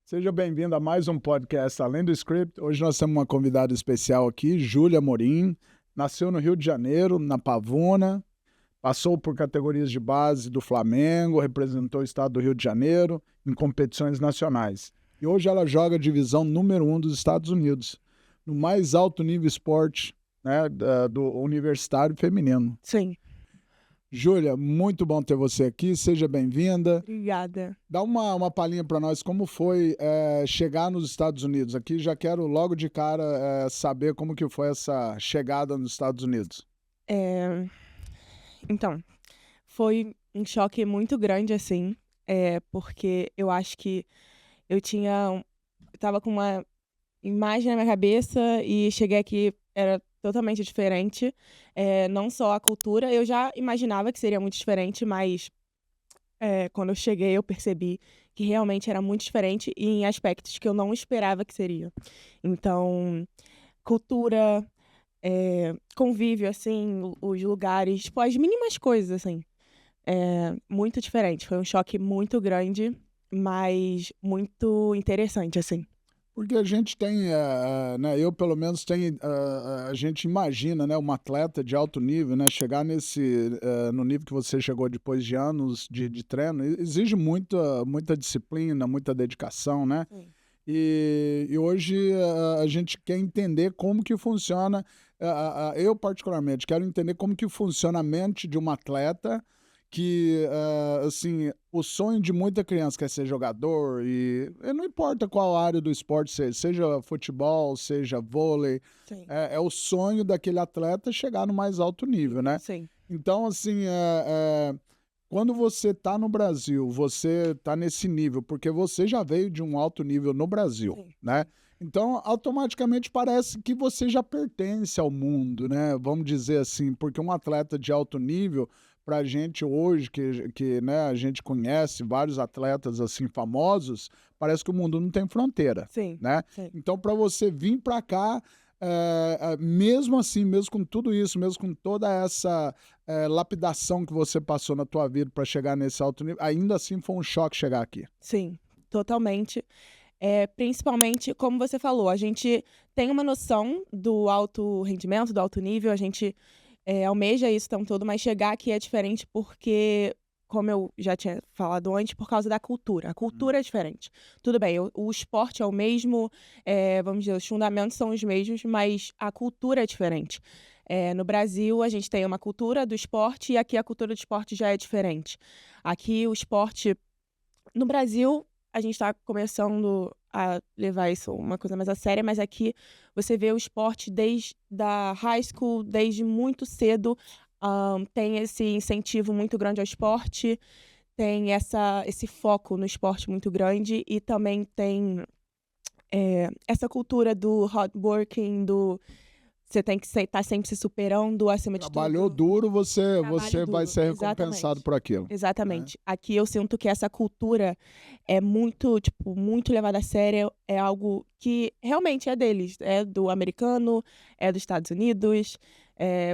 Seja bem-vindo a mais um podcast Além do Script. Hoje nós temos uma convidada especial aqui, Júlia Amorim. Nasceu no Rio de Janeiro, na Pavuna. Passou por categorias de base do Flamengo, representou o estado do Rio de Janeiro em competições nacionais. E hoje ela joga a divisão número 1 dos Estados Unidos, no mais alto nível esporte, né, do universitário feminino. Sim. Júlia, muito bom ter você aqui, seja bem-vinda. Obrigada. Dá uma palhinha para nós, como foi chegar nos Estados Unidos? Aqui já quero logo de cara saber como que foi essa chegada nos Estados Unidos. Então, foi um choque muito grande, assim, porque eu acho que eu tava com uma imagem na minha cabeça e cheguei aqui, era totalmente diferente. Não só a cultura, eu já imaginava que seria muito diferente, mas quando eu cheguei eu percebi que realmente era muito diferente e em aspectos que eu não esperava que seria. Então, cultura, convívio, assim, os lugares, tipo, as mínimas coisas, assim. Muito diferente. Foi um choque muito grande, mas muito interessante, assim. Porque a gente tem, né, eu pelo menos tenho, a gente imagina, né, uma atleta de alto nível, né, chegar no nível que você chegou depois de anos de treino, exige muita disciplina, muita dedicação, né? Sim. E hoje a gente quer entender como que funciona, eu particularmente quero entender como que funciona a mente de uma atleta que, assim, o sonho de muita criança quer ser jogador e não importa qual área do esporte seja futebol, seja vôlei, Sim. é o sonho daquele atleta chegar no mais alto nível, né? Sim. Então, assim, quando você está no Brasil, você está nesse nível, porque você já veio de um alto nível no Brasil, Sim. né? Então, automaticamente parece que você já pertence ao mundo, né? Vamos dizer assim, porque um atleta de alto nível, pra gente hoje, que né, a gente conhece vários atletas assim famosos, parece que o mundo não tem fronteira, Sim. né? Sim. Então, para você vir para cá, mesmo assim, mesmo com tudo isso, mesmo com toda essa lapidação que você passou na tua vida para chegar nesse alto nível, ainda assim foi um choque chegar aqui. Sim, totalmente. Principalmente, como você falou, a gente tem uma noção do alto rendimento, do alto nível, a gente almeja isso o tempo todo, mas chegar aqui é diferente porque, como eu já tinha falado antes, por causa da cultura. A cultura é diferente. Tudo bem, o esporte é o mesmo, vamos dizer, os fundamentos são os mesmos, mas a cultura é diferente. No Brasil, a gente tem uma cultura do esporte e aqui a cultura do esporte já é diferente. Aqui o esporte... No Brasil, a gente está começando a levar isso uma coisa mais a séria, mas aqui você vê o esporte desde a high school, desde muito cedo, tem esse incentivo muito grande ao esporte, tem esse foco no esporte muito grande e também tem essa cultura do hard working, você tem que estar sempre se superando acima de tudo. Trabalhou duro, você Trabalho vai duro, ser recompensado exatamente. por aquilo. Exatamente. Aqui eu sinto que essa cultura é muito, tipo, muito levada a sério, é algo que realmente é deles, é do americano, é dos Estados Unidos,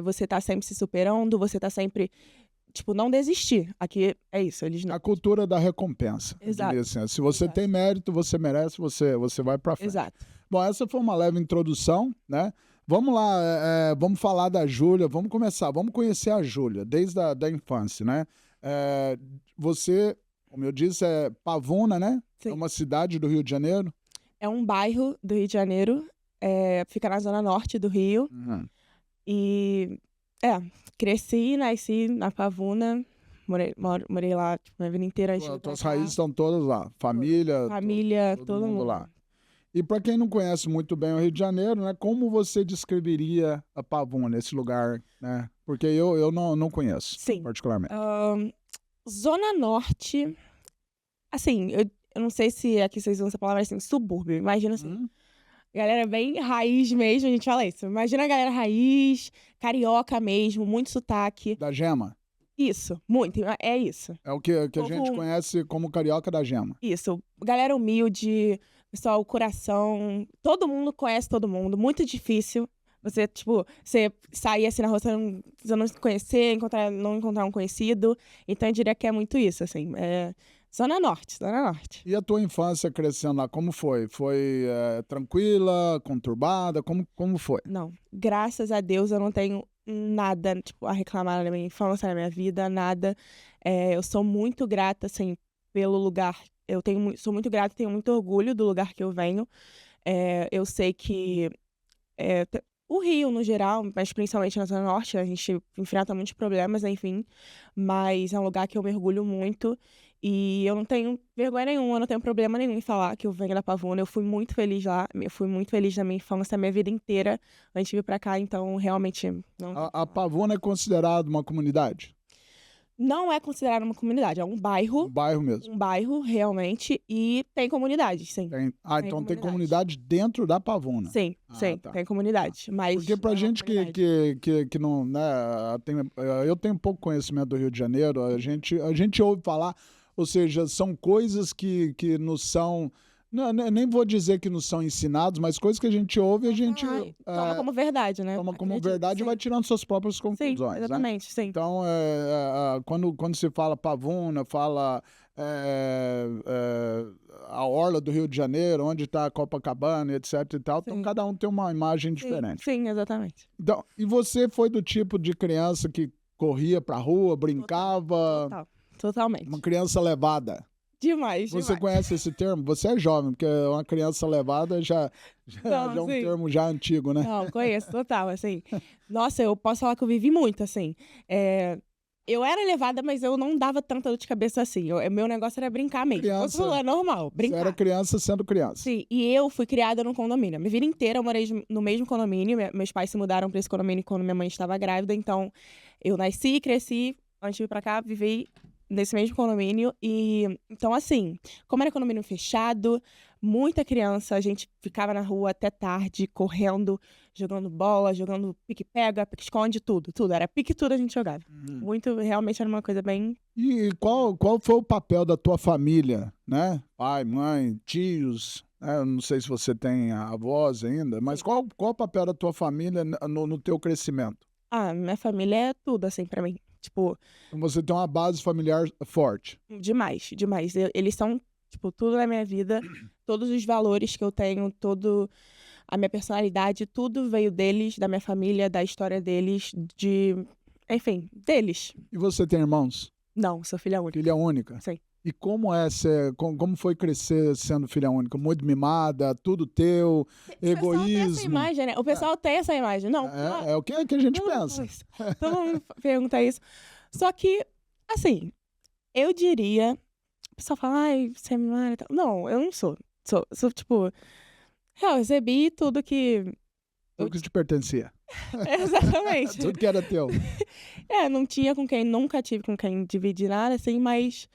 você tá sempre se superando, você tá sempre, tipo, não desistir. Aqui é isso, eles não... A cultura da recompensa. eu Exato. diria assim. Se você Exato. tem mérito, você merece, você vai para frente. Exato. Bom, essa foi uma leve introdução, né? Vamos lá, vamos falar da Júlia, vamos começar, vamos conhecer a Júlia, desde da infância, né? Você, como eu disse, é Pavuna, né? Sim. É uma cidade do Rio de Janeiro? É um bairro do Rio de Janeiro, fica na zona norte do Rio. Uhum. E, cresci, nasci na Pavuna, morei lá, tipo, minha vida inteira. Tuas raízes estão todas lá, família, Família, todo mundo lá. E para quem não conhece muito bem o Rio de Janeiro, né, como você descreveria a Pavuna, esse lugar, né? Porque eu não conheço, Sim. particularmente. Zona Norte, assim, eu não sei se aqui vocês usam essa palavra, assim, subúrbio, imagina assim. Galera bem raiz mesmo, a gente fala isso. Imagina a galera raiz, carioca mesmo, muito sotaque. Da Gema? Isso, muito, é isso. É o que a gente conhece como carioca da Gema. Isso, galera humilde, pessoal, coração, todo mundo conhece todo mundo, muito difícil. Você, tipo, você sair assim na rua, você não se conhecer, não encontrar um conhecido. Então, eu diria que é muito isso, assim. Zona Norte, Zona Norte. E a tua infância crescendo lá, como foi? Foi tranquila, conturbada? Como foi? Não, graças a Deus eu não tenho nada, tipo, a reclamar na minha infância, na minha vida, nada. Eu sou muito grata, assim, pelo lugar. Sou muito grata e tenho muito orgulho do lugar que eu venho. Eu sei que o Rio, no geral, mas principalmente na Zona Norte, a gente enfrenta muitos problemas, enfim. Mas é um lugar que eu me orgulho muito. E eu não tenho vergonha nenhuma, eu não tenho problema nenhum em falar que eu venho da Pavuna. Eu fui muito feliz lá, eu fui muito feliz na minha infância, a minha vida inteira, antes de vir pra cá. Então, realmente, não, A Pavuna é considerada uma comunidade? não é considerado uma comunidade, é Um bairro mesmo? um bairro, realmente, e tem comunidades, sim. Tem Então tem comunidade. comunidade dentro da Pavuna. Sim, sim, Tá. tem comunidade, mas Porque pra não é uma gente comunidade. que não, né, eu tenho pouco conhecimento do Rio de Janeiro, a gente ouve falar, ou seja, são coisas que nos são, nem vou dizer que nos são ensinados, mas coisas que a gente ouve, a gente Toma como verdade, né? toma como Acredito, verdade e sim. vai tirando suas próprias Sim, conclusões, né? exatamente, sim. Então, quando se fala Pavuna, fala a orla do Rio de Janeiro, onde está a Copacabana, etc e tal, então Sim. cada um tem uma imagem diferente. Sim, exatamente. Então, e você foi do tipo de criança que corria pra rua, brincava, Totalmente. uma criança levada? Demais, Você demais. conhece esse termo? Você é jovem, porque uma criança levada já Não, é um sim. termo já antigo, né? Não, conheço, total, assim. Nossa, eu posso falar que eu vivi muito, assim. Eu era levada, mas eu não dava tanta dor de cabeça assim. Meu negócio era brincar mesmo. Criança. É normal, Você brincar. era criança sendo criança. Sim, e eu fui criada num condomínio. A minha vida inteira eu morei no mesmo condomínio. Meus pais se mudaram pra esse condomínio quando minha mãe estava grávida. Então, eu nasci, cresci, antes de vir pra cá, vivi nesse mesmo condomínio. E então, assim, como era condomínio fechado, muita criança, a gente ficava na rua até tarde, correndo, jogando bola, jogando pique-pega, pique-esconde, tudo. Era pique, tudo a gente jogava. Muito, realmente era uma coisa bem... E qual foi o papel da tua família, né? Pai, mãe, tios, né? Eu não sei se você tem avós ainda, mas qual o papel da tua família no teu crescimento? Minha família é tudo, assim, pra mim. Tipo, Então você tem uma base familiar forte. demais, demais. Eles são, tipo, tudo na minha vida. Todos os valores que eu tenho, a minha personalidade, tudo veio deles, da minha família, da história deles, enfim, deles. E você tem irmãos? Não, sou filha única. Filha única? Sim. E como como foi crescer sendo filha única? Muito mimada, tudo teu, O pessoal tem essa egoísmo? imagem, né? O pessoal tem essa imagem. Não, É o que a gente pensa. Todo mundo pergunta isso. Só que, assim, eu diria... O pessoal fala, ai, você é mimada e tal. Não, eu não sou. Sou tipo... Eu recebi tudo que... Tudo que te pertencia. Exatamente. Tudo que era teu. Não tinha com quem, nunca tive com quem dividir nada, assim, mas...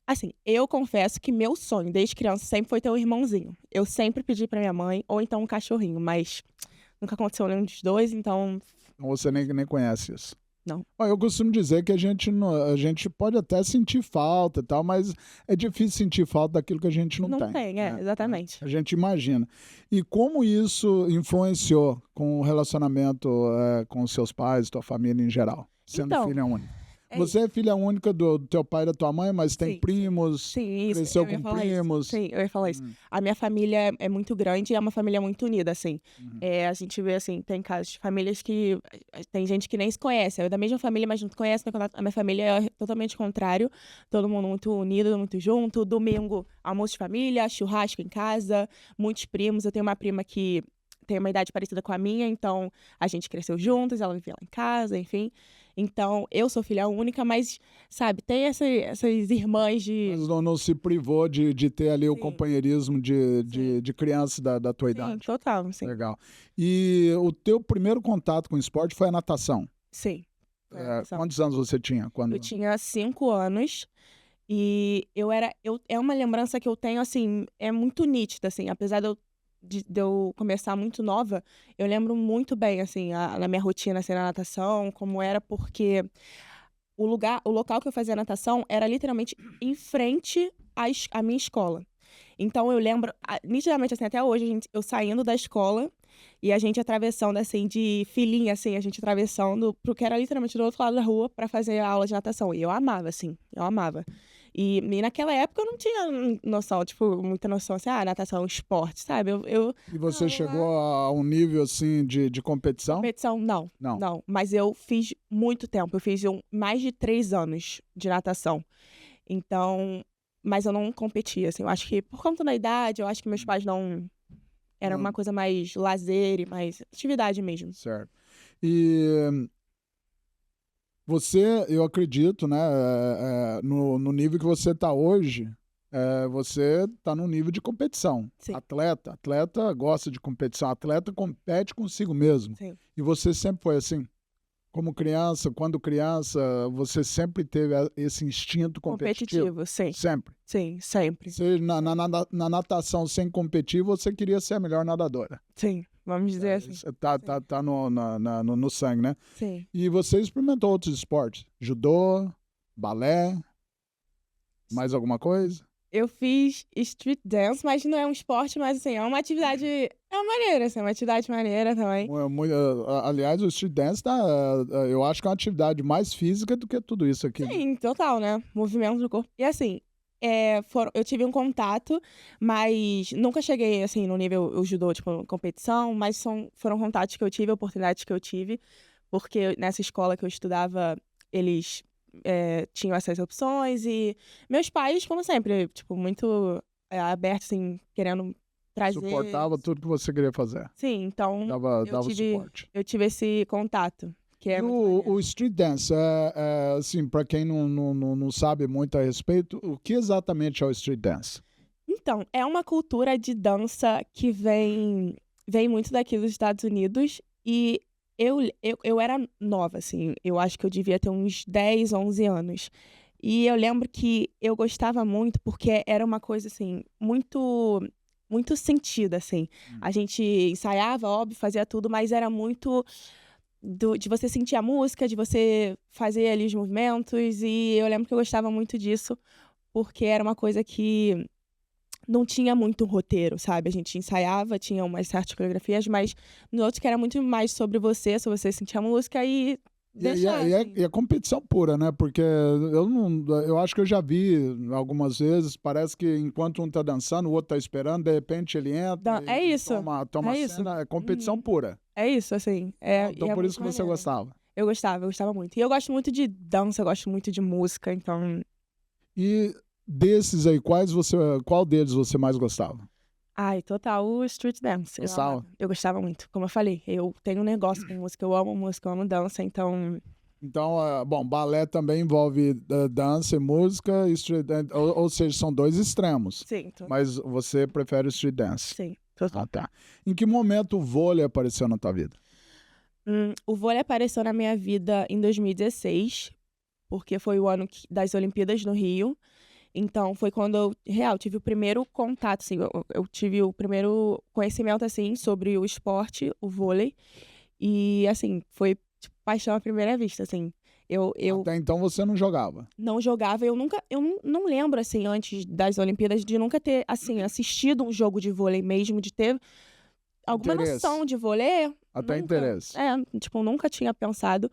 Assim, eu confesso que meu sonho, desde criança, sempre foi ter um irmãozinho. Eu sempre pedi pra minha mãe, ou então um cachorrinho, mas nunca aconteceu nenhum dos dois, então... Você nem conhece isso. Não. Eu costumo dizer que a gente pode até sentir falta e tal, mas é difícil sentir falta daquilo que a gente não tem. Não tem, né? exatamente. A gente imagina. E como isso influenciou com o relacionamento com os seus pais, tua família em geral, sendo Então, filha única? Você é filha única do teu pai e da tua mãe, mas tem Sim, primos, Sim, isso. cresceu eu ia com falar isso. primos. Sim, eu ia falar isso. A minha família é muito grande e é uma família muito unida, assim. A gente vê, assim, tem casos de famílias que... Tem gente que nem se conhece. É da mesma família, mas não se conhece. A minha família é totalmente contrário. Todo mundo muito unido, muito junto. Domingo, almoço de família, churrasco em casa, muitos primos. Eu tenho uma prima que tem uma idade parecida com a minha, então a gente cresceu juntos, ela vivia lá em casa, enfim. Então, eu sou filha única, mas, sabe, tem essas irmãs de... Mas não se privou de ter ali o Sim. companheirismo de criança da tua idade. Sim, total, sim. Legal. E o teu primeiro contato com o esporte foi a natação. Sim. Foi a natação. Quantos anos você tinha? Eu tinha 5 anos e é uma lembrança que eu tenho, assim, é muito nítida, assim, apesar de eu começar muito nova, eu lembro muito bem, assim, na minha rotina, assim, na natação, como era, porque o local que eu fazia natação era literalmente em frente à minha escola. Então, eu lembro, nitidamente, assim, até hoje, eu saindo da escola e a gente atravessando, assim, de filinha, assim, a gente atravessando, porque era literalmente do outro lado da rua pra fazer a aula de natação. E eu amava, assim, eu amava. E naquela época eu não tinha noção, tipo, muita noção assim, natação é um esporte, sabe? E você chegou a um nível, assim, de competição? Competição, não. Mas eu fiz muito tempo, eu fiz mais de 3 anos de natação. Então, mas eu não competia, assim, eu acho que por conta da idade, eu acho que meus pais não... Era uma coisa mais lazer e mais atividade mesmo. Certo. E você, eu acredito, né, no nível que você está hoje, você está num nível de competição. Sim. Atleta gosta de competição, atleta compete consigo mesmo. Sim. E você sempre foi assim? Como criança, quando criança, você sempre teve esse instinto competitivo? Sim. Sempre? Sim, sempre. Você, na natação sem competir, você queria ser a melhor nadadora? Sim, vamos dizer assim. Tá no sangue, né? Sim. E você experimentou outros esportes? Judô, balé, mais alguma coisa? Eu fiz street dance, mas não é um esporte, mas assim, é uma atividade... É uma maneira, assim, uma atividade maneira também. Aliás, o street dance, eu acho que é uma atividade mais física do que tudo isso aqui. Sim, total, né? Movimento do corpo. E assim, eu tive um contato, mas nunca cheguei, assim, no nível o judô, tipo, competição, mas foram contatos que eu tive, oportunidades que eu tive, porque nessa escola que eu estudava, eles tinham essas opções e meus pais, como sempre, tipo, muito abertos, assim, querendo trazer... Suportava tudo que você queria fazer. Sim, então Dava suporte. eu tive esse contato. Que E o street dance, assim, para quem não sabe muito a respeito, o que exatamente é o street dance? Então, é uma cultura de dança que vem muito daqui dos Estados Unidos e eu era nova, assim, eu acho que eu devia ter uns 10, 11 anos. E eu lembro que eu gostava muito porque era uma coisa, assim, muito, muito sentida, assim. A gente ensaiava, óbvio, fazia tudo, mas era muito... de você sentir a música, de você fazer ali os movimentos, e eu lembro que eu gostava muito disso, porque era uma coisa que não tinha muito roteiro, sabe? A gente ensaiava, tinha umas certas coreografias, mas no outro que era muito mais sobre você sentir a música e deixar, assim. E a competição pura, né? Porque eu acho que eu já vi algumas vezes, parece que enquanto um tá dançando, o outro tá esperando, de repente ele entra É isso. toma É a isso. cena, é competição pura. É isso, assim. Então por isso que você gostava. Eu gostava muito. E eu gosto muito de dança, eu gosto muito de música, então... E desses aí, qual deles você mais gostava? Ai, total, o street dance. Eu gostava muito. Como eu falei, eu tenho um negócio com música, eu amo dança, então... Então, bom, balé também envolve dança e música, ou seja, são dois extremos. Sim. Mas você prefere o street dance? Sim, total. Tá. Em que momento o vôlei apareceu na tua vida? O vôlei apareceu na minha vida em 2016, porque foi o ano das Olimpíadas no Rio. Então, foi quando eu tive o primeiro contato, assim, eu tive o primeiro conhecimento, assim, sobre o esporte, o vôlei. E, assim, foi tipo, paixão à primeira vista, assim. Até então você não jogava? Não jogava, eu não lembro, assim, antes das Olimpíadas, de nunca ter, assim, assistido um jogo de vôlei mesmo, de ter alguma noção de vôlei. Até interesse. Tipo, nunca tinha pensado.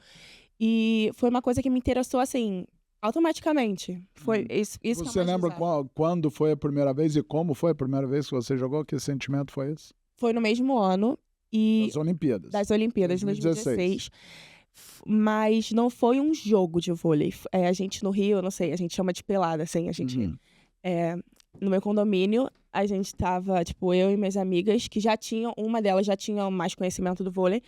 E foi uma coisa que me interessou, assim... automaticamente. Foi isso Você lembra quando foi a primeira vez e como foi a primeira vez que você jogou? Que sentimento foi esse? Foi no mesmo ano. Das Olimpíadas, 2016. Mas não foi um jogo de vôlei. A gente no Rio, eu não sei, a gente chama de pelada, assim. A gente, no meu condomínio, a gente tava, tipo, eu e minhas amigas, que uma delas já tinha mais conhecimento do vôlei.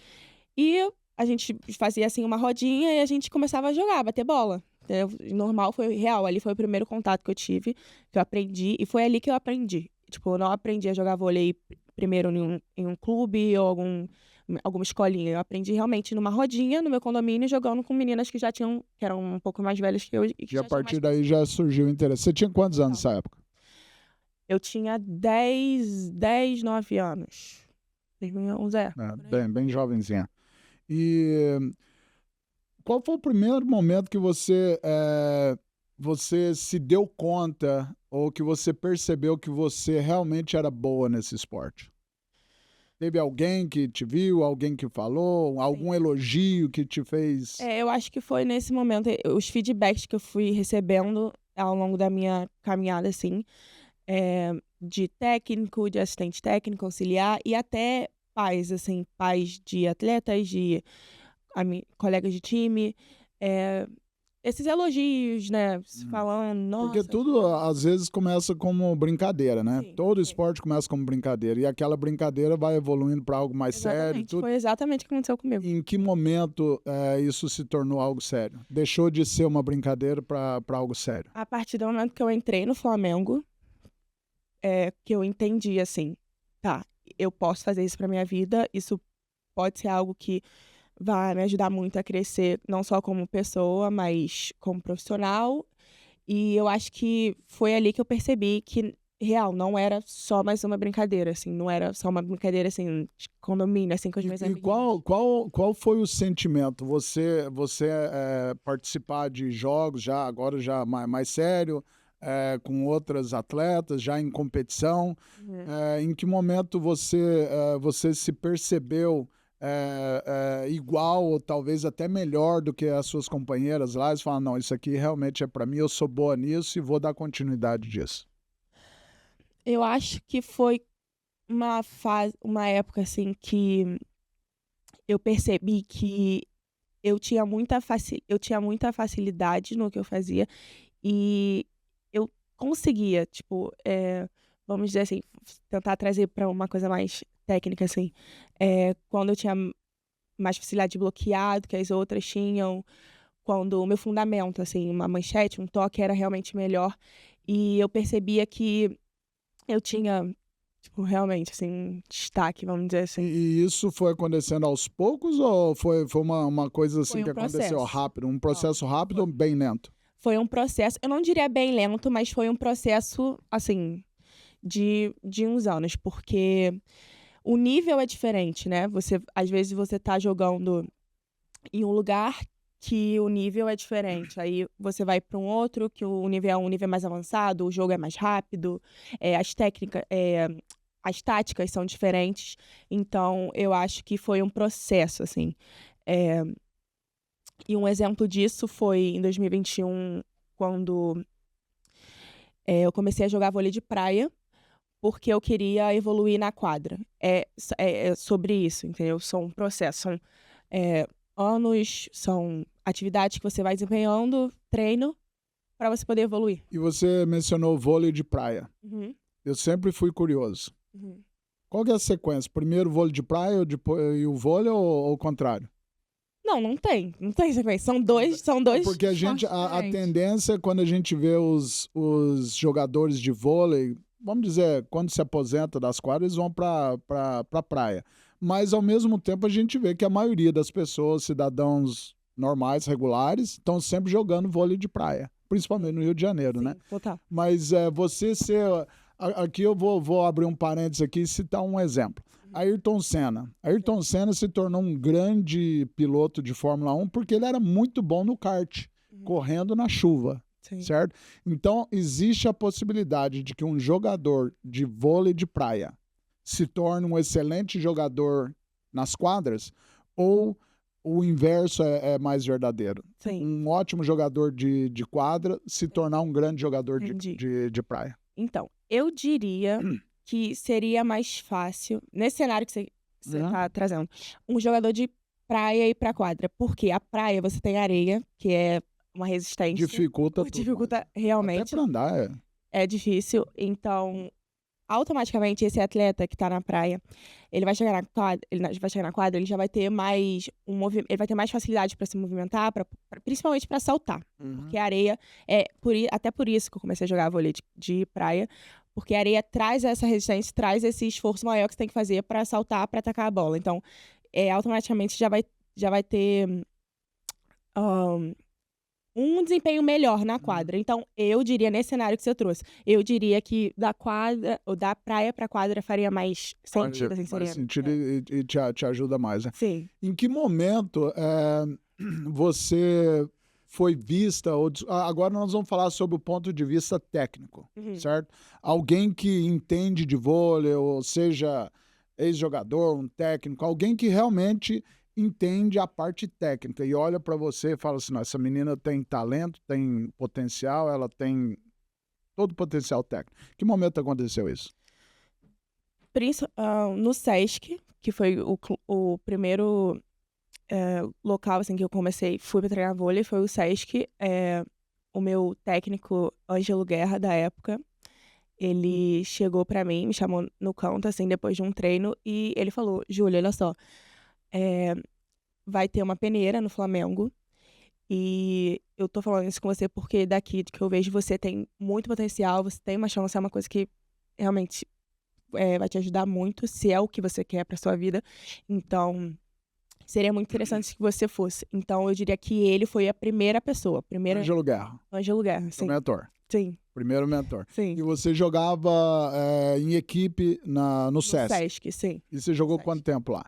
E a gente fazia, assim, uma rodinha e a gente começava a jogar, bater bola. Normal, foi real. Ali foi o primeiro contato que eu tive, que eu aprendi. E foi ali que eu aprendi. Tipo, eu não aprendi a jogar vôlei primeiro em um clube ou alguma escolinha. Eu aprendi realmente numa rodinha, no meu condomínio, jogando com meninas que eram um pouco mais velhas que eu. E a partir daí já surgiu o interesse. Você tinha quantos anos nessa época? Eu tinha 10, 9 anos. 2011, bem jovenzinha. E... qual foi o primeiro momento que você se deu conta ou que você percebeu que você realmente era boa nesse esporte? Teve alguém que te viu, alguém que falou, algum elogio que te fez? Eu acho que foi nesse momento, os feedbacks que eu fui recebendo ao longo da minha caminhada, assim, de técnico, de assistente técnico, auxiliar e até pais, assim, pais de atletas, de colegas de time. eh, Esses elogios, né? Hum. Falando, Porque nossa, tudo, às vezes, começa como brincadeira, né? sim, Todo sim. esporte começa como brincadeira. E aquela brincadeira vai evoluindo para algo mais sério e Exatamente. tudo. Foi exatamente o que aconteceu comigo. Em que momento isso se tornou algo sério? Deixou de ser uma brincadeira para algo sério? A partir do momento que eu entrei no Flamengo, que eu entendi assim, tá, eu posso fazer isso pra minha vida, isso pode ser algo que vai me ajudar muito a crescer, não só como pessoa, mas como profissional. E eu acho que foi ali que eu percebi que, real, não era só mais uma brincadeira, assim, não era só uma brincadeira, assim, de condomínio, assim, com os meus E amiguinhos. qual foi o sentimento? Você participar de jogos já agora já mais sério, com outras atletas, já em competição, Uhum. em que momento você se percebeu igual ou talvez até melhor do que as suas companheiras lá? E você fala, não, isso aqui realmente é para mim, eu sou boa nisso e vou dar continuidade disso. Eu acho que foi uma época, assim, que eu percebi que eu tinha muita facilidade no que eu fazia e eu conseguia, tipo, vamos dizer assim, tentar trazer para uma coisa mais técnica, assim, quando eu tinha mais facilidade de bloquear do que as outras tinham, quando o meu fundamento, assim, uma manchete, um toque era realmente melhor, e eu percebia que eu tinha, tipo, realmente, assim, um destaque, vamos dizer assim. E isso foi acontecendo aos poucos ou foi uma coisa assim Foi que um aconteceu processo. rápido? Um Não, processo rápido foi. ou bem lento? Foi um processo, eu não diria bem lento, mas foi um processo, assim, de uns anos, porque o nível é diferente, né? Às vezes você tá jogando em um lugar que o nível é diferente. Aí você vai para um outro que o nível é um nível mais avançado, o jogo é mais rápido, as técnicas, as táticas são diferentes. Então, eu acho que foi um processo, assim. Eh, e um exemplo disso foi em 2021, quando eu comecei a jogar vôlei de praia, porque eu queria evoluir na quadra. É sobre isso, entendeu? São um processo, são eh, anos, são atividades que você vai desempenhando, treino, para você poder evoluir. E você mencionou vôlei de praia. Uhum, Eu sempre fui curioso. uhum. Qual que é a sequência? Primeiro vôlei de praia e o vôlei ou o contrário? Não, não tem sequência. São dois Porque esportes a diferentes. tendência quando a gente vê os jogadores de vôlei, vamos dizer, quando se aposenta das quadras, eles vão para praia. Mas ao mesmo tempo a gente vê que a maioria das pessoas, cidadãos normais, regulares, estão sempre jogando vôlei de praia, Sim, principalmente no Rio de Janeiro, né? sim, total. Mas você ser. Aqui eu vou abrir um parênteses aqui e citar um exemplo. Uhum. Ayrton Senna. Sim, Ayrton Senna se tornou um grande piloto de Fórmula 1 porque ele era muito bom no kart, uhum, correndo na chuva, sim, certo? Então, existe a possibilidade de que um jogador de vôlei de praia se torne um excelente jogador nas quadras, ou o inverso é mais verdadeiro. sim, Um ótimo jogador de quadra se sim, tornar um grande jogador entendi. de praia. Então, eu diria que seria mais fácil, nesse cenário que você Uhum. tá trazendo, um jogador de praia ir pra quadra. Porque a praia você tem areia, que é uma resistência, Dificulta tudo mais. dificulta Até realmente, para andar, é difícil. Então, automaticamente, esse atleta que tá na praia, ele vai chegar na quadra, ele já vai ter mais ele vai ter mais facilidade para se movimentar, principalmente para saltar. Porque Uhum. a areia até por isso que eu comecei a jogar vôlei de praia, porque a areia traz essa resistência, traz esse esforço maior que você tem que fazer para saltar, para atacar a bola. Então, automaticamente já vai ter um desempenho melhor na Uhum. quadra. Então, eu diria, nesse cenário que você trouxe, eu diria que da quadra, ou da praia pra quadra faria mais sentido, assim, Faz seria. sentido e te ajuda mais, né? Sim. Em que momento você foi vista, agora nós vamos falar sobre o ponto de vista técnico, Uhum. certo? Alguém que entende de vôlei, ou seja, ex-jogador, um técnico, alguém que realmente entende a parte técnica e olha para você e fala assim, não, essa menina tem talento, tem potencial, ela tem todo o potencial técnico. Que momento aconteceu isso? No Sesc, que foi o primeiro local assim, que eu fui para treinar vôlei, foi o Sesc. O meu técnico, Ângelo Guerra, da época, ele chegou para mim, me chamou no canto, assim, depois de um treino, e ele falou, Júlia, olha só, vai ter uma peneira no Flamengo, e eu tô falando isso com você porque daqui que eu vejo você tem muito potencial, você tem uma chance, é uma coisa que realmente vai te ajudar muito, se é o que você quer pra sua vida. Então, seria muito interessante que você fosse. Então, eu diria que ele foi a primeira pessoa. Ângelo Guerra. Ângelo Guerra, Seu sim. mentor. Sim. Primeiro mentor. Sim. E você jogava em equipe no Sesc? No Sesc, sim. E você jogou quanto tempo lá?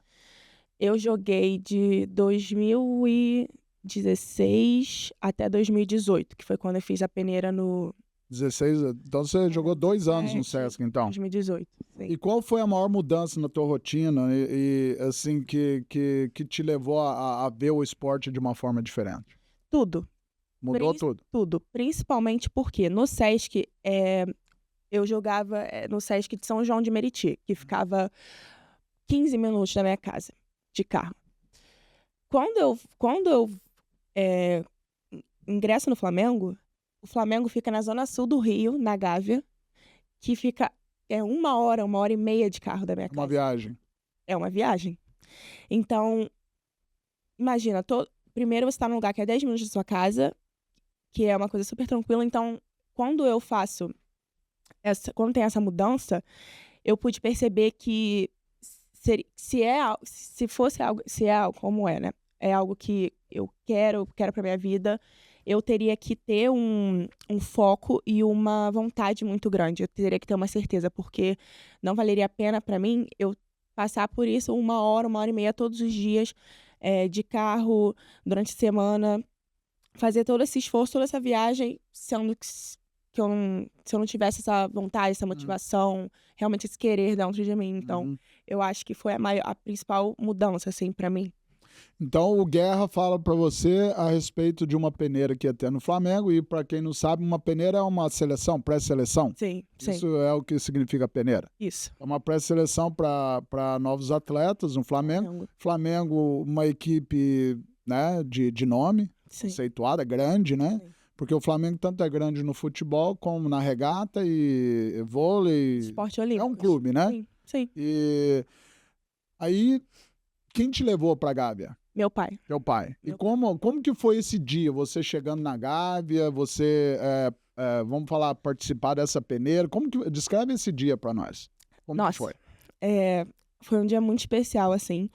Eu joguei de 2016 até 2018, que foi quando eu fiz a peneira no... 16, então você jogou 2 anos no Sesc, então. 2018, sim. E qual foi a maior mudança na tua rotina e assim, que te levou a ver o esporte de uma forma diferente? Tudo. Mudou tudo? Tudo. Principalmente porque no Sesc, eu jogava no Sesc de São João de Meriti, que ficava 15 minutos da minha casa, de carro. Quando eu ingresso no Flamengo, o Flamengo fica na zona sul do Rio, na Gávea, que fica 1 hora e meia de carro da minha casa. Uma viagem. É uma viagem. Então, imagina, primeiro você está num lugar que é 10 minutos da sua casa, que é uma coisa super tranquila. Então, quando eu faço quando tem essa mudança, eu pude perceber que se é algo como né? É algo que eu quero pra minha vida, eu teria que ter um foco e uma vontade muito grande. Eu teria que ter uma certeza, porque não valeria a pena pra mim eu passar por isso 1 hora e meia todos os dias, de carro, durante a semana, fazer todo esse esforço, toda essa viagem, sendo que se eu não tivesse essa vontade, essa motivação, realmente esse querer dentro de mim. Então, eu acho que foi a principal mudança, assim, pra mim. Então, o Guerra fala para você a respeito de uma peneira que ia ter no Flamengo, e para quem não sabe, uma peneira é uma seleção, pré-seleção. Sim, sim. Isso é o que significa peneira. Isso. É uma pré-seleção para novos atletas no Flamengo. Flamengo, uma equipe, né, de nome, sim, conceituada, grande, né? Sim. Porque o Flamengo tanto é grande no futebol como na regata e vôlei. Esporte olímpico. É um clube, né? Sim, sim. E aí, quem te levou para a Gávea? Meu pai. Teu pai. E como que foi esse dia? Você chegando na Gávea, você, vamos falar, participar dessa peneira. Descreve esse dia para nós. Como que foi? Foi um dia muito especial, assim,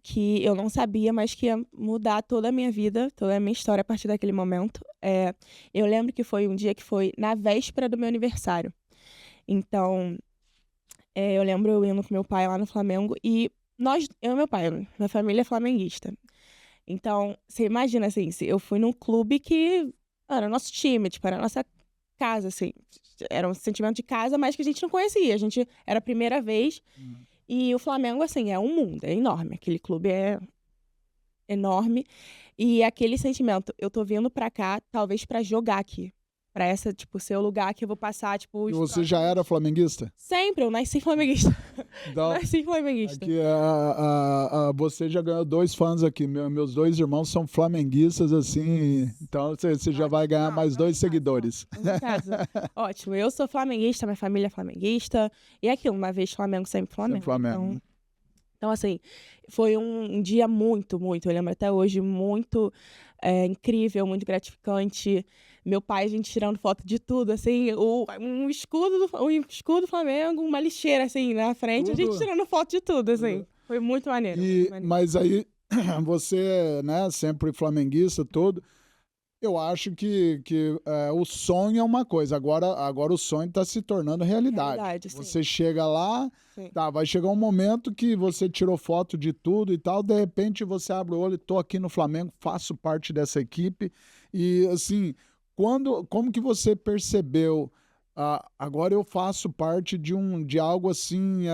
que eu não sabia, mas que ia mudar toda a minha vida, toda a minha história a partir daquele momento. Eu lembro que foi um dia que foi na véspera do meu aniversário. Então, eu lembro eu indo com meu pai lá no Flamengo e eu e meu pai, minha família é flamenguista. Então, você imagina, assim, eu fui num clube que era nosso time, tipo, era a nossa casa, assim. Era um sentimento de casa, mas que a gente não conhecia. Era a primeira vez. E o Flamengo, assim, é um mundo, é enorme. Aquele clube é enorme. E aquele sentimento, eu tô vindo pra cá, talvez pra jogar aqui. Pra ser o lugar que eu vou passar, tipo... E você já era flamenguista? Sempre, eu nasci flamenguista. Então, nasci flamenguista. Aqui, você já ganhou 2 fãs aqui. Meus 2 irmãos são flamenguistas, assim. Então, você já vai ganhar mais 2 seguidores. Ótimo. Eu sou flamenguista, minha família é flamenguista. E é aquilo, uma vez Flamengo, sempre Flamengo. Sempre Flamengo. Então, assim, foi um dia muito, eu lembro até hoje, muito incrível, muito gratificante. Meu pai, a gente tirando foto de tudo, assim, um escudo do Flamengo, uma lixeira, assim, na frente, tudo. A gente tirando foto de tudo, assim. Foi muito maneiro. Mas aí, você, né, sempre flamenguista, tudo. Eu acho que o sonho é uma coisa, agora o sonho está se tornando realidade. Você chega lá, vai chegar um momento que você tirou foto de tudo e tal, de repente você abre o olho, estou aqui no Flamengo, faço parte dessa equipe. E assim, como que você percebeu agora eu faço parte de algo assim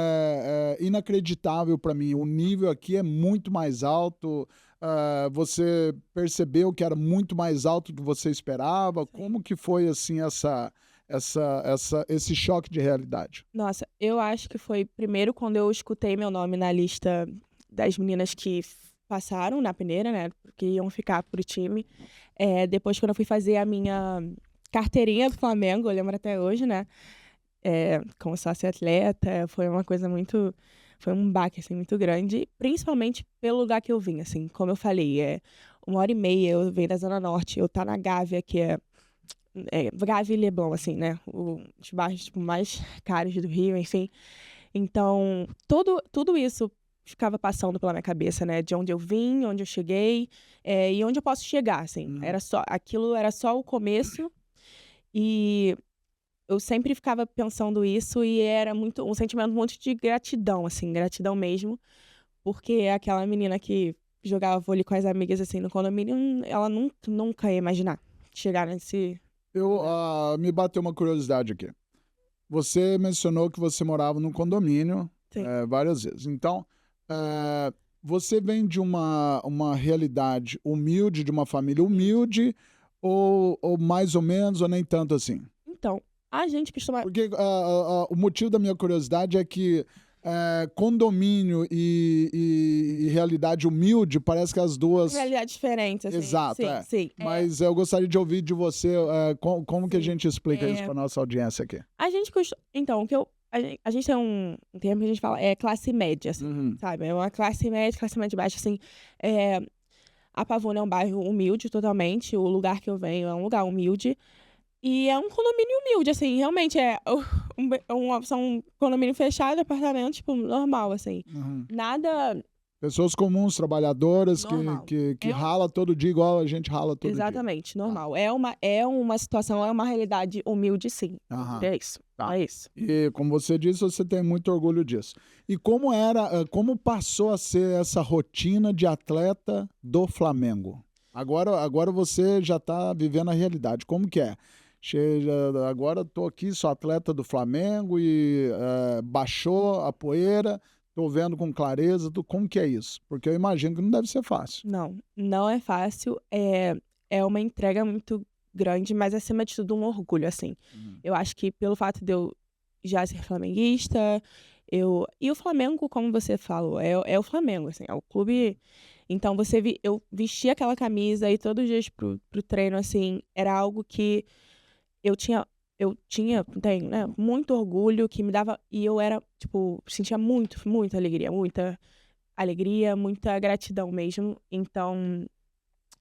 inacreditável para mim. O nível aqui é muito mais alto. Você percebeu que era muito mais alto do que você esperava? Sim. Como que foi assim esse choque de realidade? Nossa, eu acho que foi primeiro quando eu escutei meu nome na lista das meninas que passaram na peneira, né? Que iam ficar pro time. Depois, quando eu fui fazer a minha carteirinha do Flamengo, eu lembro até hoje, né? Como sócia-atleta, foi uma coisa muito. Foi um baque, assim, muito grande, principalmente pelo lugar que eu vim, assim. Como eu falei, 1h30, eu venho da Zona Norte, eu tá na Gávea, que Gávea e Leblon, assim, né? Os bairros tipo, mais caros do Rio, enfim. Então, tudo isso ficava passando pela minha cabeça, né? De onde eu vim, onde eu cheguei, e onde eu posso chegar, assim. Aquilo era só o começo e eu sempre ficava pensando isso e era um sentimento muito de gratidão, assim, gratidão mesmo, porque aquela menina que jogava vôlei com as amigas, assim, no condomínio, ela nunca ia imaginar chegar nesse... Me bateu uma curiosidade aqui. Você mencionou que você morava num condomínio várias vezes. Então, você vem de uma realidade humilde, de uma família humilde, ou mais ou menos, ou nem tanto assim? Então, a gente costuma... Porque o motivo da minha curiosidade é que condomínio e realidade humilde, parece que as duas... Realidade diferente, assim. Exato, Sim. Mas eu gostaria de ouvir de você como que a gente explica isso para nossa audiência aqui. A gente costuma... Então, a gente tem um termo que a gente fala, classe média, assim, sabe? É uma classe média baixa, assim. A Pavuna é um bairro humilde totalmente, o lugar que eu venho é um lugar humilde. E é um condomínio humilde, assim, realmente são um condomínio fechado, apartamento, tipo, normal, assim. Nada... Pessoas comuns, trabalhadoras, Normal. que rala todo dia igual a gente rala todo dia. Exatamente, normal. É uma situação, é uma realidade humilde, sim. É isso, é isso. E como você disse, você tem muito orgulho disso. E como passou a ser essa rotina de atleta do Flamengo? Agora você já está vivendo a realidade. Como que é? Agora estou aqui, sou atleta do Flamengo e baixou a poeira... Tô vendo com clareza, como que é isso? Porque eu imagino que não deve ser fácil. Não é fácil. É uma entrega muito grande, mas acima de tudo um orgulho, assim. Eu acho que pelo fato de eu já ser flamenguista, e o Flamengo, como você falou, é o Flamengo, assim, é o clube. Então eu vestia aquela camisa e todos os dias pro treino, assim, era algo que tenho, né, muito orgulho, que me dava, e eu sentia muita alegria, muita gratidão mesmo, então,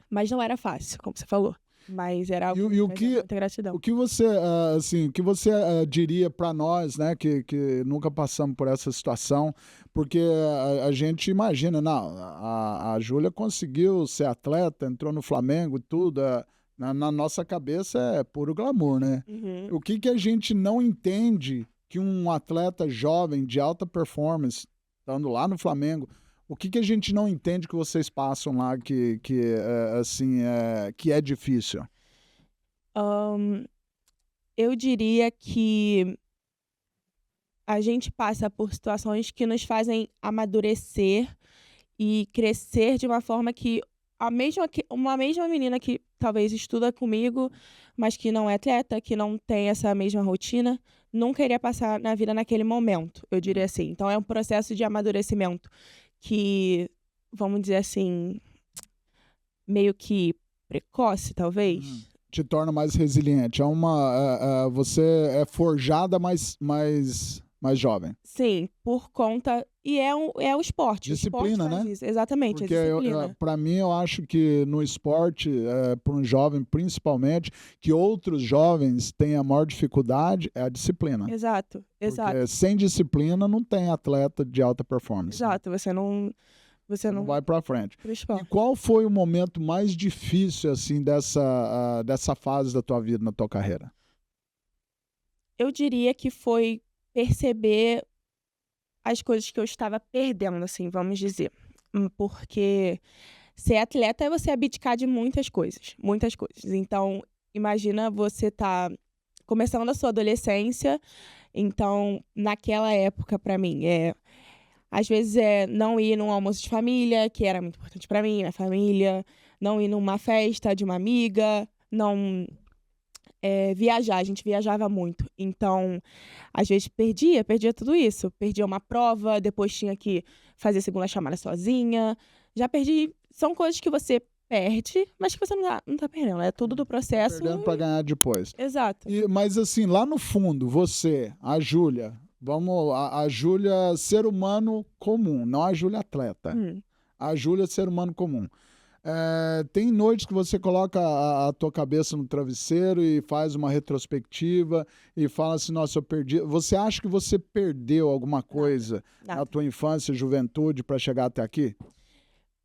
mas não era fácil, como você falou, mas era algo muita gratidão. O que você, diria para nós, né, que nunca passamos por essa situação, porque a gente imagina, não, a Júlia conseguiu ser atleta, entrou no Flamengo e tudo, na nossa cabeça é puro glamour, né? O que a gente não entende que um atleta jovem de alta performance, estando lá no Flamengo, o que a gente não entende que vocês passam lá que é difícil? Eu diria que a gente passa por situações que nos fazem amadurecer e crescer de uma forma que uma mesma menina que talvez estuda comigo, mas que não é atleta, que não tem essa mesma rotina, nunca iria passar na vida naquele momento, eu diria assim. Então é um processo de amadurecimento que, vamos dizer assim, meio que precoce, talvez. Te torna mais resiliente. Você é forjada mais jovem. Sim, por conta... E é o esporte. Disciplina, o esporte faz né? isso. Exatamente, Porque disciplina. para mim, eu acho que no esporte, para um jovem principalmente, que outros jovens têm a maior dificuldade é a disciplina. Exato. Porque sem disciplina não tem atleta de alta performance. Exato, você não vai para frente. E qual foi o momento mais difícil assim dessa fase da tua vida, na tua carreira? Eu diria que foi perceber as coisas que eu estava perdendo, assim, vamos dizer. Porque ser atleta é você abdicar de muitas coisas. Muitas coisas. Então, imagina você tá começando a sua adolescência. Então, naquela época, pra mim, às vezes não ir num almoço de família, que era muito importante pra mim, minha família, não ir numa festa de uma amiga, não viajar, a gente viajava muito. Então, às vezes perdia tudo isso. Perdia uma prova, depois tinha que fazer segunda chamada sozinha. Já perdi. São coisas que você perde, mas que você não tá perdendo. É tudo do processo. Perdendo pra ganhar depois. Exato. Mas assim, lá no fundo, você, a Júlia, a Júlia ser humano comum, não a Júlia atleta. A Júlia ser humano comum. Tem noites que você coloca a tua cabeça no travesseiro e faz uma retrospectiva e fala assim, nossa, eu perdi. Você acha que você perdeu alguma coisa na tua infância, juventude, para chegar até aqui?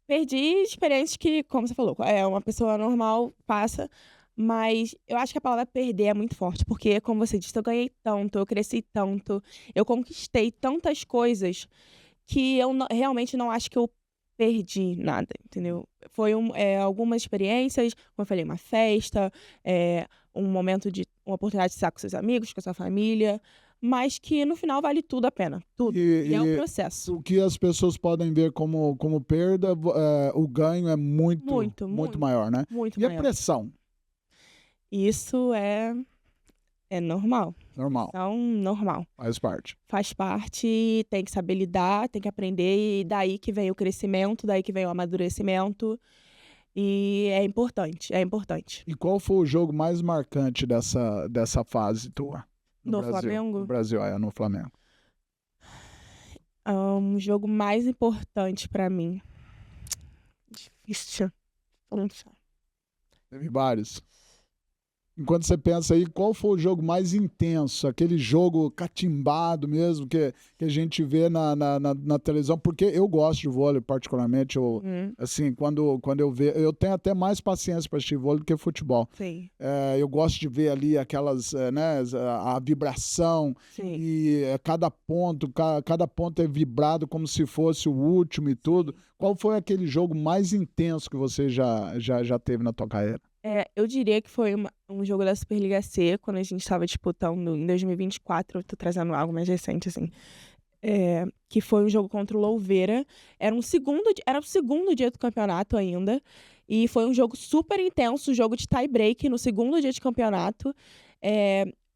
Perdi experiências que, como você falou, uma pessoa normal passa, mas eu acho que a palavra perder é muito forte, porque, como você disse, eu ganhei tanto, eu cresci tanto, eu conquistei tantas coisas que eu realmente não acho que eu perdi nada, entendeu? Foi algumas experiências, como eu falei, uma festa, um momento de uma oportunidade de estar com seus amigos, com a sua família, mas que no final vale tudo a pena, tudo. E é um processo. O que as pessoas podem ver como perda, o ganho é muito maior, né? Muito maior. A pressão? Isso é normal. Normal. Então, normal. Faz parte. Faz parte, tem que saber lidar, tem que aprender, e daí que vem o crescimento, daí que vem o amadurecimento, e é importante. E qual foi o jogo mais marcante dessa fase tua? No Flamengo? No Brasil, no Flamengo. Um jogo mais importante pra mim. Difícil. Teve vários. Enquanto você pensa aí, qual foi o jogo mais intenso? Aquele jogo catimbado mesmo, que a gente vê na televisão? Porque eu gosto de vôlei, particularmente. Assim, quando eu vejo... Eu tenho até mais paciência para assistir vôlei do que futebol. Sim. Eu gosto de ver ali aquelas... a vibração. Sim. E cada ponto é vibrado como se fosse o último e tudo. Qual foi aquele jogo mais intenso que você já teve na tua carreira? Eu diria que foi um jogo da Superliga C, quando a gente estava disputando em 2024, eu tô trazendo algo mais recente, assim, que foi um jogo contra o Louveira. Era o segundo dia do campeonato ainda, e foi um jogo super intenso, um jogo de tie-break no segundo dia de campeonato,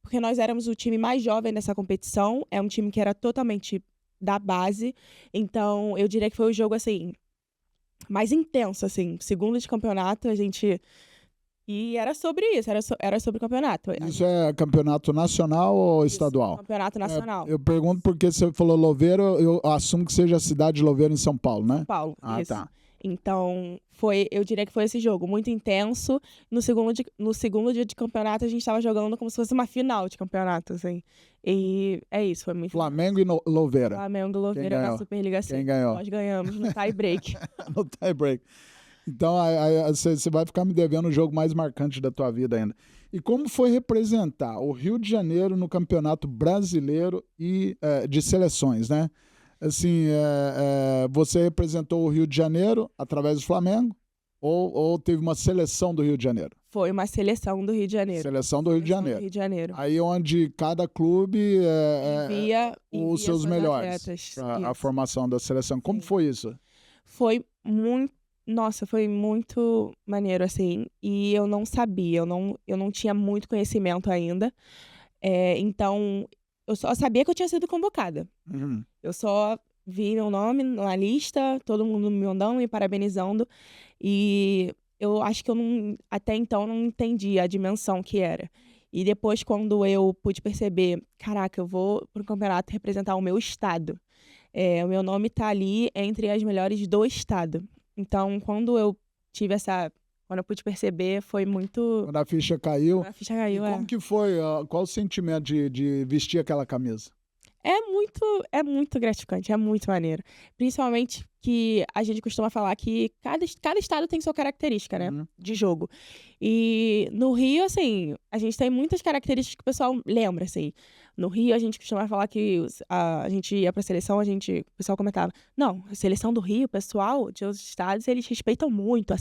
porque nós éramos o time mais jovem nessa competição, é um time que era totalmente da base, então eu diria que foi o jogo, assim, mais intenso, assim, segundo de campeonato, a gente... E era sobre isso, era sobre campeonato. Isso é campeonato nacional ou estadual? Campeonato nacional. Eu pergunto porque você falou Louveira, eu assumo que seja a cidade de Louveira em São Paulo, né? São Paulo, isso. Tá. Então, eu diria que foi esse jogo, muito intenso. No segundo dia de campeonato, a gente estava jogando como se fosse uma final de campeonato, assim. E é isso, foi muito... Flamengo e Louveira. Flamengo e Louveira na Superliga C. Quem ganhou? Nós ganhamos no tie-break. No tie-break. Então, você vai ficar me devendo o jogo mais marcante da tua vida ainda. E como foi representar o Rio de Janeiro no Campeonato Brasileiro e de seleções, né? Assim, você representou o Rio de Janeiro através do Flamengo ou teve uma seleção do Rio de Janeiro? Foi uma seleção do Rio de Janeiro. Seleção do Rio de Janeiro. Aí onde cada clube envia os seus melhores para a formação da seleção. Como foi isso? Foi muito... Nossa, foi muito maneiro, assim, e eu não sabia, eu não tinha muito conhecimento ainda, então eu só sabia que eu tinha sido convocada. Eu só vi meu nome na lista, todo mundo me mandando, me parabenizando, e eu acho que até então não entendi a dimensão que era. E depois, quando eu pude perceber, caraca, eu vou para o campeonato representar o meu estado, o meu nome tá ali entre as melhores do estado. Então, quando eu pude perceber, foi muito... Quando a ficha caiu. Como que foi? Qual o sentimento de vestir aquela camisa? É muito gratificante, é muito maneiro. Principalmente que a gente costuma falar que cada estado tem sua característica, né? De jogo. E no Rio, assim, a gente tem muitas características que o pessoal lembra, assim. No Rio, a gente costuma falar que a gente ia pra seleção, o pessoal comentava, não, a seleção do Rio, o pessoal de outros estados, eles respeitam muito a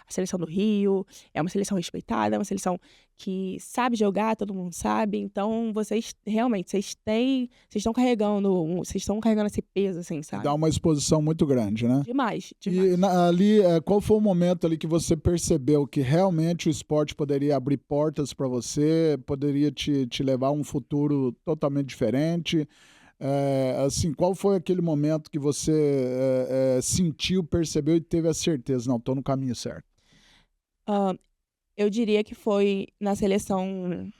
seleção do Rio, é uma seleção respeitada, é uma seleção que sabe jogar, todo mundo sabe, então vocês, realmente, vocês estão carregando esse peso, assim, sabe? Dá uma exposição muito grande, né? Demais. E ali, qual foi o momento ali que você percebeu que realmente o esporte poderia abrir portas para você, poderia te levar a um futuro totalmente diferente? Assim, qual foi aquele momento que você sentiu, percebeu e teve a certeza, não, estou no caminho certo? Eu diria que foi na seleção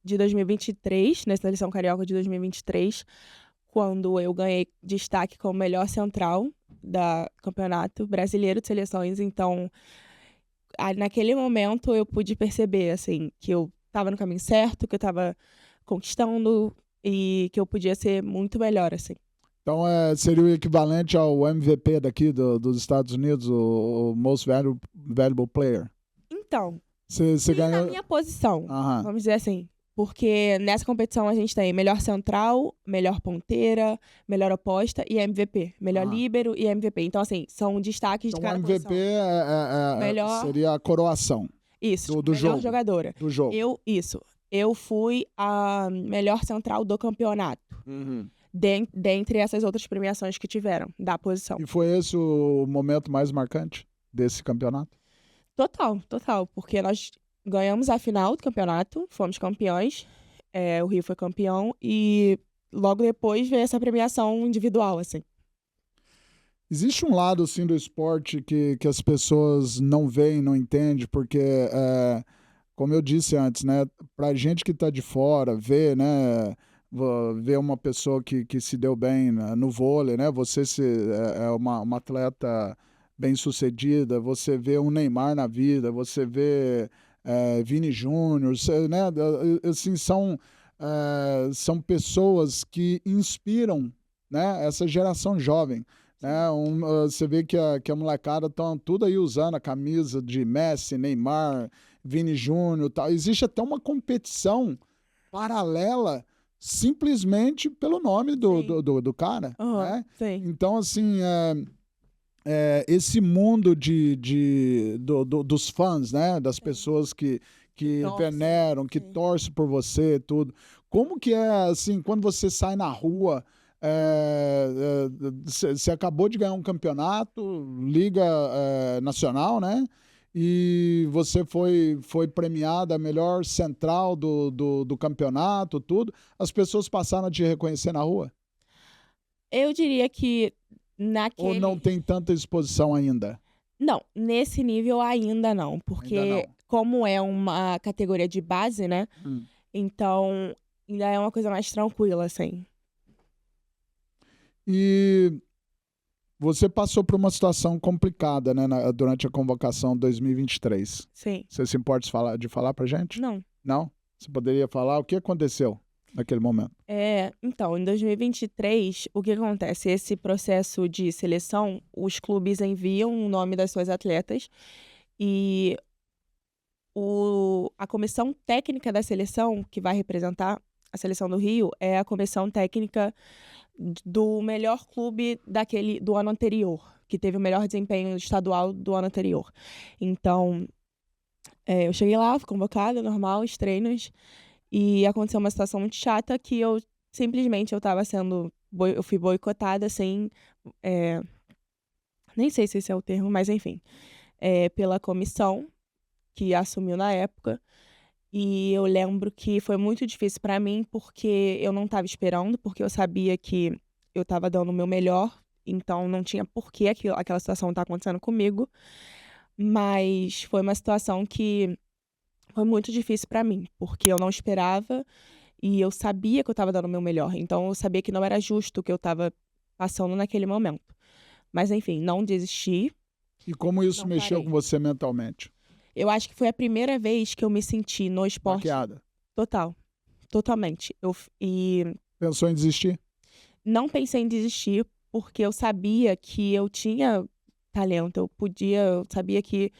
de 2023, na seleção carioca de 2023, quando eu ganhei destaque como melhor central do Campeonato Brasileiro de Seleções. Então, naquele momento eu pude perceber, assim, que eu estava no caminho certo, que eu estava conquistando e que eu podia ser muito melhor, assim. Então, seria o equivalente ao MVP daqui dos Estados Unidos, o Most Valuable Player? Então, você ganhou... na minha posição, vamos dizer assim. Porque nessa competição a gente tem melhor central, melhor ponteira, melhor oposta e MVP. Melhor líbero e MVP. Então, assim, são destaques de cada MVP posição. Seria a coroação. Isso, do melhor jogo. jogadora. Do jogo. Eu fui a melhor central do campeonato. Dentre essas outras premiações que tiveram, da posição. E foi esse o momento mais marcante desse campeonato? Total. Porque nós ganhamos a final do campeonato, fomos campeões, o Rio foi campeão, e logo depois veio essa premiação individual, assim. Existe um lado, assim, do esporte que as pessoas não veem, não entendem, porque, como eu disse antes, né, pra gente que tá de fora, ver, né, ver uma pessoa que se deu bem no vôlei, né, você é uma atleta bem-sucedida, você vê um Neymar na vida, você vê Vini Júnior, né, assim, são pessoas que inspiram, né, essa geração jovem. Você vê que a molecada estão tudo aí usando a camisa de Messi, Neymar, Vini Júnior, tal. Existe até uma competição paralela simplesmente pelo nome do cara. Né? Sim. Então, assim, esse mundo dos fãs, né? Das pessoas que veneram, que torcem por você, tudo. Como que é, assim, quando você sai na rua... Você acabou de ganhar um campeonato, Liga Nacional, né? E você foi premiada a melhor central do campeonato, tudo. As pessoas passaram a te reconhecer na rua? Eu diria que naquele... Ou não tem tanta exposição ainda? Não, nesse nível ainda não. Porque como é uma categoria de base, né? Então, ainda é uma coisa mais tranquila, assim. E você passou por uma situação complicada, né, durante a convocação 2023. Sim. Você se importa de falar pra gente? Não. Não? Você poderia falar o que aconteceu naquele momento? Então, em 2023, o que acontece? Esse processo de seleção, os clubes enviam o nome das suas atletas e a comissão técnica da seleção, que vai representar a seleção do Rio, é a comissão técnica do melhor clube do ano anterior, que teve o melhor desempenho estadual do ano anterior. Então, eu cheguei lá, fui convocada, normal, os treinos, e aconteceu uma situação muito chata que eu fui boicotada sem, nem sei se esse é o termo, mas enfim, pela comissão que assumiu na época. E eu lembro que foi muito difícil para mim, porque eu não estava esperando, porque eu sabia que eu estava dando o meu melhor, então não tinha por que aquela situação estar acontecendo comigo. Mas foi uma situação que foi muito difícil para mim, porque eu não esperava e eu sabia que eu estava dando o meu melhor. Então eu sabia que não era justo o que eu estava passando naquele momento. Mas enfim, não desisti. E como isso mexeu com você mentalmente? Eu acho que foi a primeira vez que eu me senti no esporte. Baqueada. Totalmente. Pensou em desistir? Não pensei em desistir, porque eu sabia que eu tinha talento, eu sabia que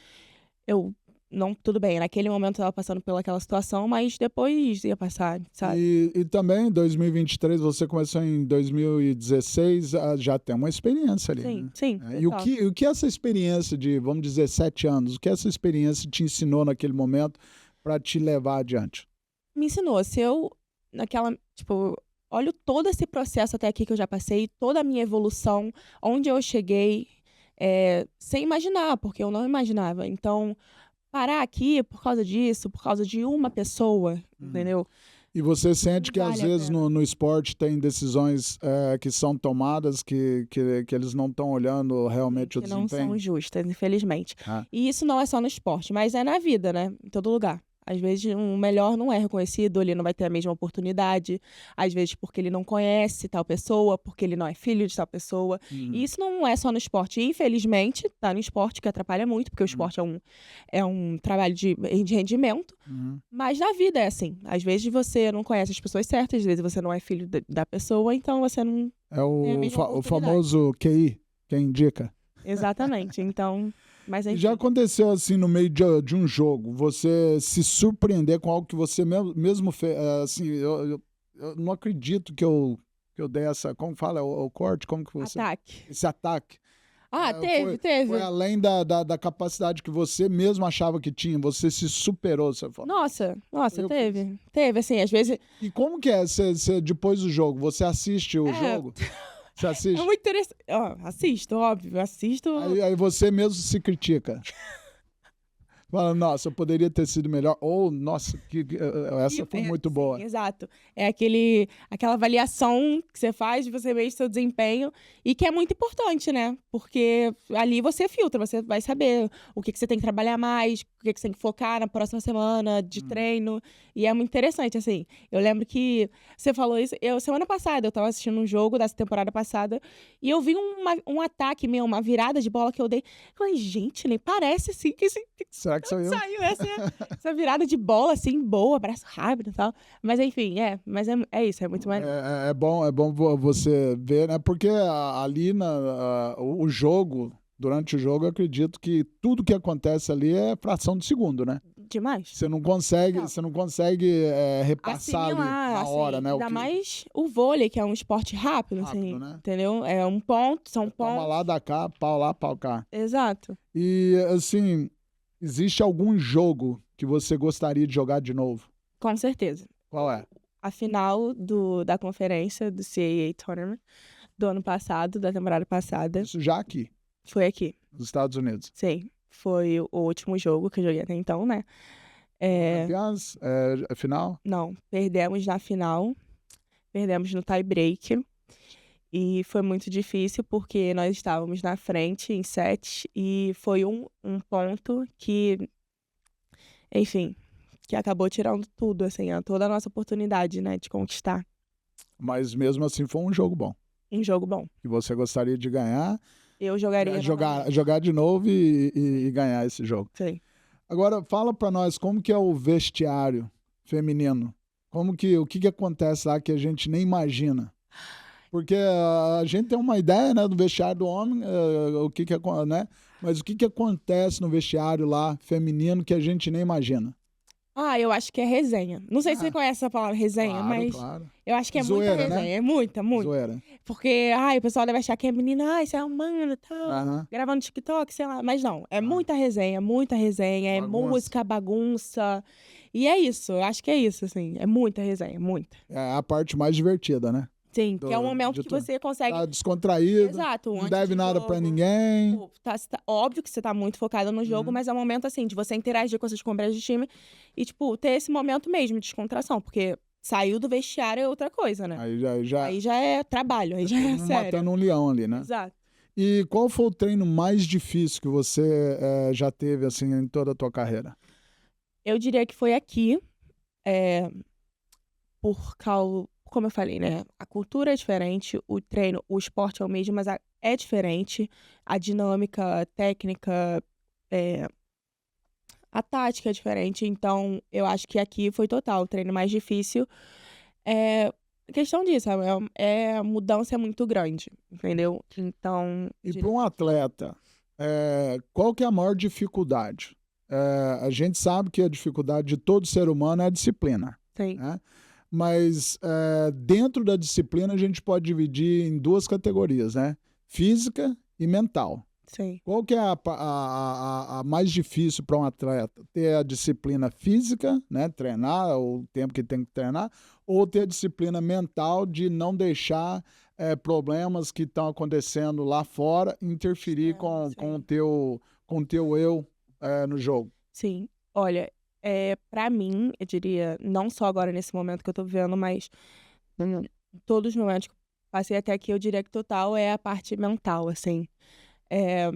eu não, tudo bem, naquele momento eu estava passando pelaquela situação, mas depois ia passar, sabe? E também, em 2023, você começou em 2016, já tem uma experiência ali, Sim, né? sim, E o total. que essa experiência de, vamos dizer, 7 anos, o que essa experiência te ensinou naquele momento para te levar adiante? Me ensinou, se eu, tipo, olho todo esse processo até aqui que eu já passei, toda a minha evolução, onde eu cheguei, sem imaginar, porque eu não imaginava. Então, parar aqui por causa disso, por causa de uma pessoa, Uhum. entendeu? E você sente que às Vale a vezes pena. no esporte tem decisões que são tomadas que eles não estão olhando Sim, realmente o que não são desempenho? justas, infelizmente. Ah, E isso não é só no esporte, mas é na vida, né? Em todo lugar. Às vezes, um melhor não é reconhecido, ele não vai ter a mesma oportunidade. Às vezes, porque ele não conhece tal pessoa, porque ele não é filho de tal pessoa. E uhum, isso não é só no esporte. Infelizmente, tá no esporte, que atrapalha muito, porque o uhum, esporte é um trabalho de rendimento. uhum. Mas na vida é assim. Às vezes você não conhece as pessoas certas, às vezes você não é filho da pessoa, então você não É tem a mesma o oportunidade. famoso QI, quem indica. Exatamente. Então, mas E já enfim. aconteceu assim no meio de um jogo, você se surpreender com algo que você mesmo fez, assim, eu não acredito que eu dei essa, como fala, o corte, como que você, Ataque. esse ataque. Ah, Foi, teve, foi teve. além da capacidade que você mesmo achava que tinha, você se superou, você falou, Nossa, nossa, eu fiz. teve. Teve, assim, às vezes. E como que é, depois do jogo, você assiste o É, jogo? Você é assiste? muito interessante. Ó, assisto, óbvio, assisto. Aí você mesmo se critica. Fala, nossa, eu poderia ter sido melhor. Ou, nossa, essa foi muito Sim, boa. exato. É aquela avaliação que você faz de você mesmo, seu desempenho, e que é muito importante, né? Porque ali você filtra, você vai saber o que você tem que trabalhar mais, o que você tem que focar na próxima semana de Hum. treino. E é muito interessante, assim. Eu lembro que você falou isso, semana passada, eu tava assistindo um jogo dessa temporada passada, e eu vi um ataque meu, uma virada de bola que eu dei. Eu falei, gente, nem parece assim que Será que sou eu? saiu essa virada de bola, assim, boa, braço rápido e tal. Mas enfim, mas é isso, é muito maneiro. É bom você ver, né? Porque ali o jogo, durante o jogo, eu acredito que tudo que acontece ali é fração de segundo, né? Demais. Total. Você não consegue repassar ali Assimilar, na hora, assim, né? O ainda que mais o vôlei, que é um esporte rápido, rápido, assim, né? entendeu? É um ponto, são Toma lá, pontos. dá cá, pau lá, pau cá. Exato. E assim, existe algum jogo que você gostaria de jogar de novo? Com certeza. Qual é? A final da conferência do CAA Tournament do ano passado, da temporada passada, Isso já aqui, foi aqui. nos Estados Unidos. Sim. Foi o último jogo que eu joguei até então, né? Foram É, campeãs? Final? não, perdemos na final. Perdemos no tie-break. E foi muito difícil porque nós estávamos na frente em sete e foi um ponto que, enfim, que acabou tirando tudo, assim, toda a nossa oportunidade, né, de conquistar Mas mesmo assim foi um jogo bom. um jogo bom. Que você gostaria de ganhar, Eu jogaria novamente. jogar de novo e ganhar esse jogo. Sim. Agora, fala pra nós como que é o vestiário feminino. O que acontece lá que a gente nem imagina. Porque a gente tem uma ideia, né, do vestiário do homem, né? Mas o que acontece no vestiário lá feminino que a gente nem imagina? Ah, eu acho que é resenha. Não sei se você Ah, conhece essa palavra resenha, claro, mas claro. eu acho que é muita Zoeira, né? resenha. É muita, muita. Zoeira. Porque, o pessoal deve achar que é menina, isso é Amanda e tal, Aham. gravando TikTok, sei lá. Mas não, é muita resenha, é Bagunça. música, bagunça. E é isso, eu acho que é isso, assim. É muita resenha, muita. É a parte mais divertida, né? Sim, que é um momento De que tudo. você consegue. Tá descontraído, Exato, não antes deve do nada pra jogo. ninguém. Pô, óbvio que você tá muito focada no jogo, Uhum. mas é um momento assim, de você interagir com seus companheiros de time e, tipo, ter esse momento mesmo de descontração, porque saiu do vestiário é outra coisa, né? Aí Aí já é trabalho, aí já todo é mundo sério. matando um leão ali, né? Exato. E qual foi o treino mais difícil que você já teve, assim, em toda a tua carreira? Eu diria que foi aqui, é, por causa, como eu falei, né? A cultura é diferente, o treino, o esporte é o mesmo, mas é diferente. A dinâmica, a técnica, é, a tática é diferente. Então, eu acho que aqui foi total o treino mais difícil. É, questão disso, a mudança é muito grande, entendeu? Então, E para um atleta, qual que é a maior dificuldade? A gente sabe que a dificuldade de todo ser humano é a disciplina, sim, né? Mas dentro da disciplina a gente pode dividir em duas categorias, né? Física e mental. sim. Qual que é a mais difícil para um atleta? Ter a disciplina física, né? Treinar o tempo que tem que treinar, ou ter a disciplina mental de não deixar problemas que estão acontecendo lá fora interferir com o teu eu no jogo. Sim. Olha, pra mim, eu diria, não só agora nesse momento que eu tô vivendo, mas em todos os momentos que eu passei até aqui, eu diria que total é a parte mental, assim. Eh,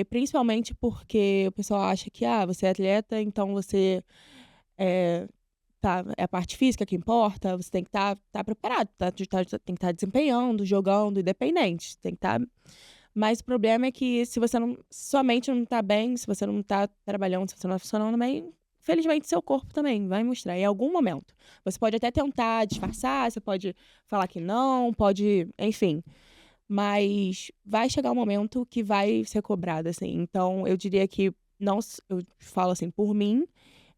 principalmente porque o pessoal acha que, você é atleta, então você, eh, é a parte física que importa, você tem que estar preparado, tem que estar desempenhando, jogando, independente, tem que estar. Mas o problema é que se você não sua mente não tá bem, se você não tá trabalhando, se você não tá funcionando bem, infelizmente seu corpo também vai mostrar em algum momento. Você pode até tentar disfarçar, você pode falar que não, pode, enfim, mas vai chegar um momento que vai ser cobrado, assim. Então eu diria que não s eu falo, assim, por mim,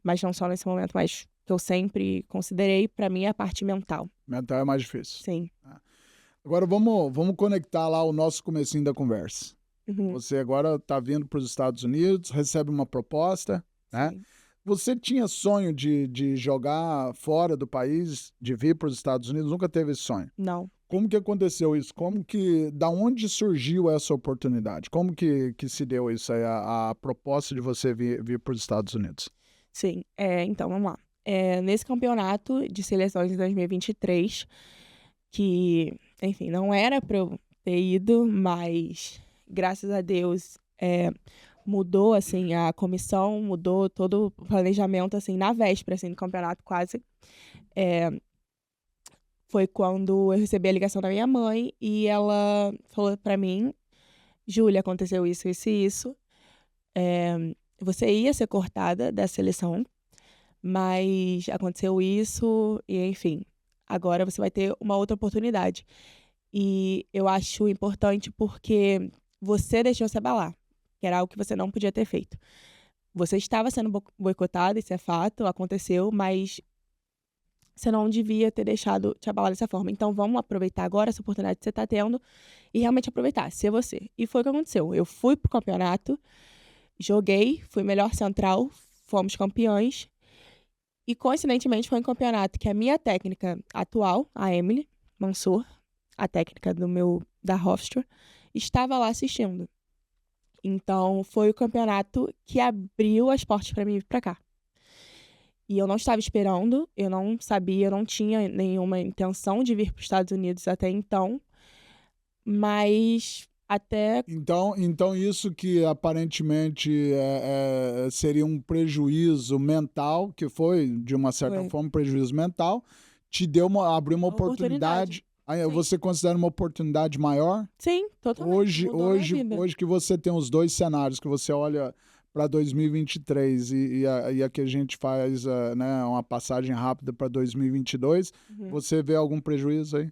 mas não só nesse momento, mas que eu sempre considerei, pra mim é a parte mental. Mental é mais difícil. Sim. Agora vamos conectar lá o nosso comecinho da conversa. Uhum. Você agora está vindo para os Estados Unidos, recebe uma proposta, né? Sim. Você tinha sonho de jogar fora do país, de vir para os Estados Unidos? Nunca teve esse sonho? Não. Como que aconteceu isso? Da onde surgiu essa oportunidade? Como que se deu isso aí, a proposta de você vir para os Estados Unidos? Sim. Então vamos lá. Nesse campeonato de seleções de 2023, que, enfim, não era pra eu ter ido, mas graças a Deus, mudou, assim, a comissão, mudou todo o planejamento, assim, na véspera, assim, do campeonato quase. Eh, Foi quando eu recebi a ligação da minha mãe e ela falou pra mim: "Júlia, aconteceu isso, isso e isso. Você ia ser cortada da seleção, mas aconteceu isso e, enfim, agora você vai ter uma outra oportunidade. E eu acho importante porque você deixou se abalar, que era algo que você não podia ter feito. Você estava sendo boicotada, isso é fato, aconteceu, mas você não devia ter deixado te abalar dessa forma. Então vamos aproveitar agora essa oportunidade que você está tendo e realmente aproveitar, ser você." E foi o que aconteceu. Eu fui pro campeonato, joguei, fui melhor central, fomos campeões. E coincidentemente foi um campeonato que a minha técnica atual, a Emily Mansur, a técnica da Hofstra, estava lá assistindo. Então foi o campeonato que abriu as portas para mim vir para cá. E eu não estava esperando, eu não sabia, eu não tinha nenhuma intenção de vir para os Estados Unidos até então, mas até. Então isso que aparentemente seria um prejuízo mental, que foi, de uma certa Foi forma, um prejuízo mental, abriu uma uma oportunidade. oportunidade. Aí Sim. você considera uma oportunidade maior? Sim, totalmente. Mudou minha vida. Hoje que você tem os dois cenários, que você olha para 2023 e a que a gente faz né, uma passagem rápida para 2022, você vê algum prejuízo aí?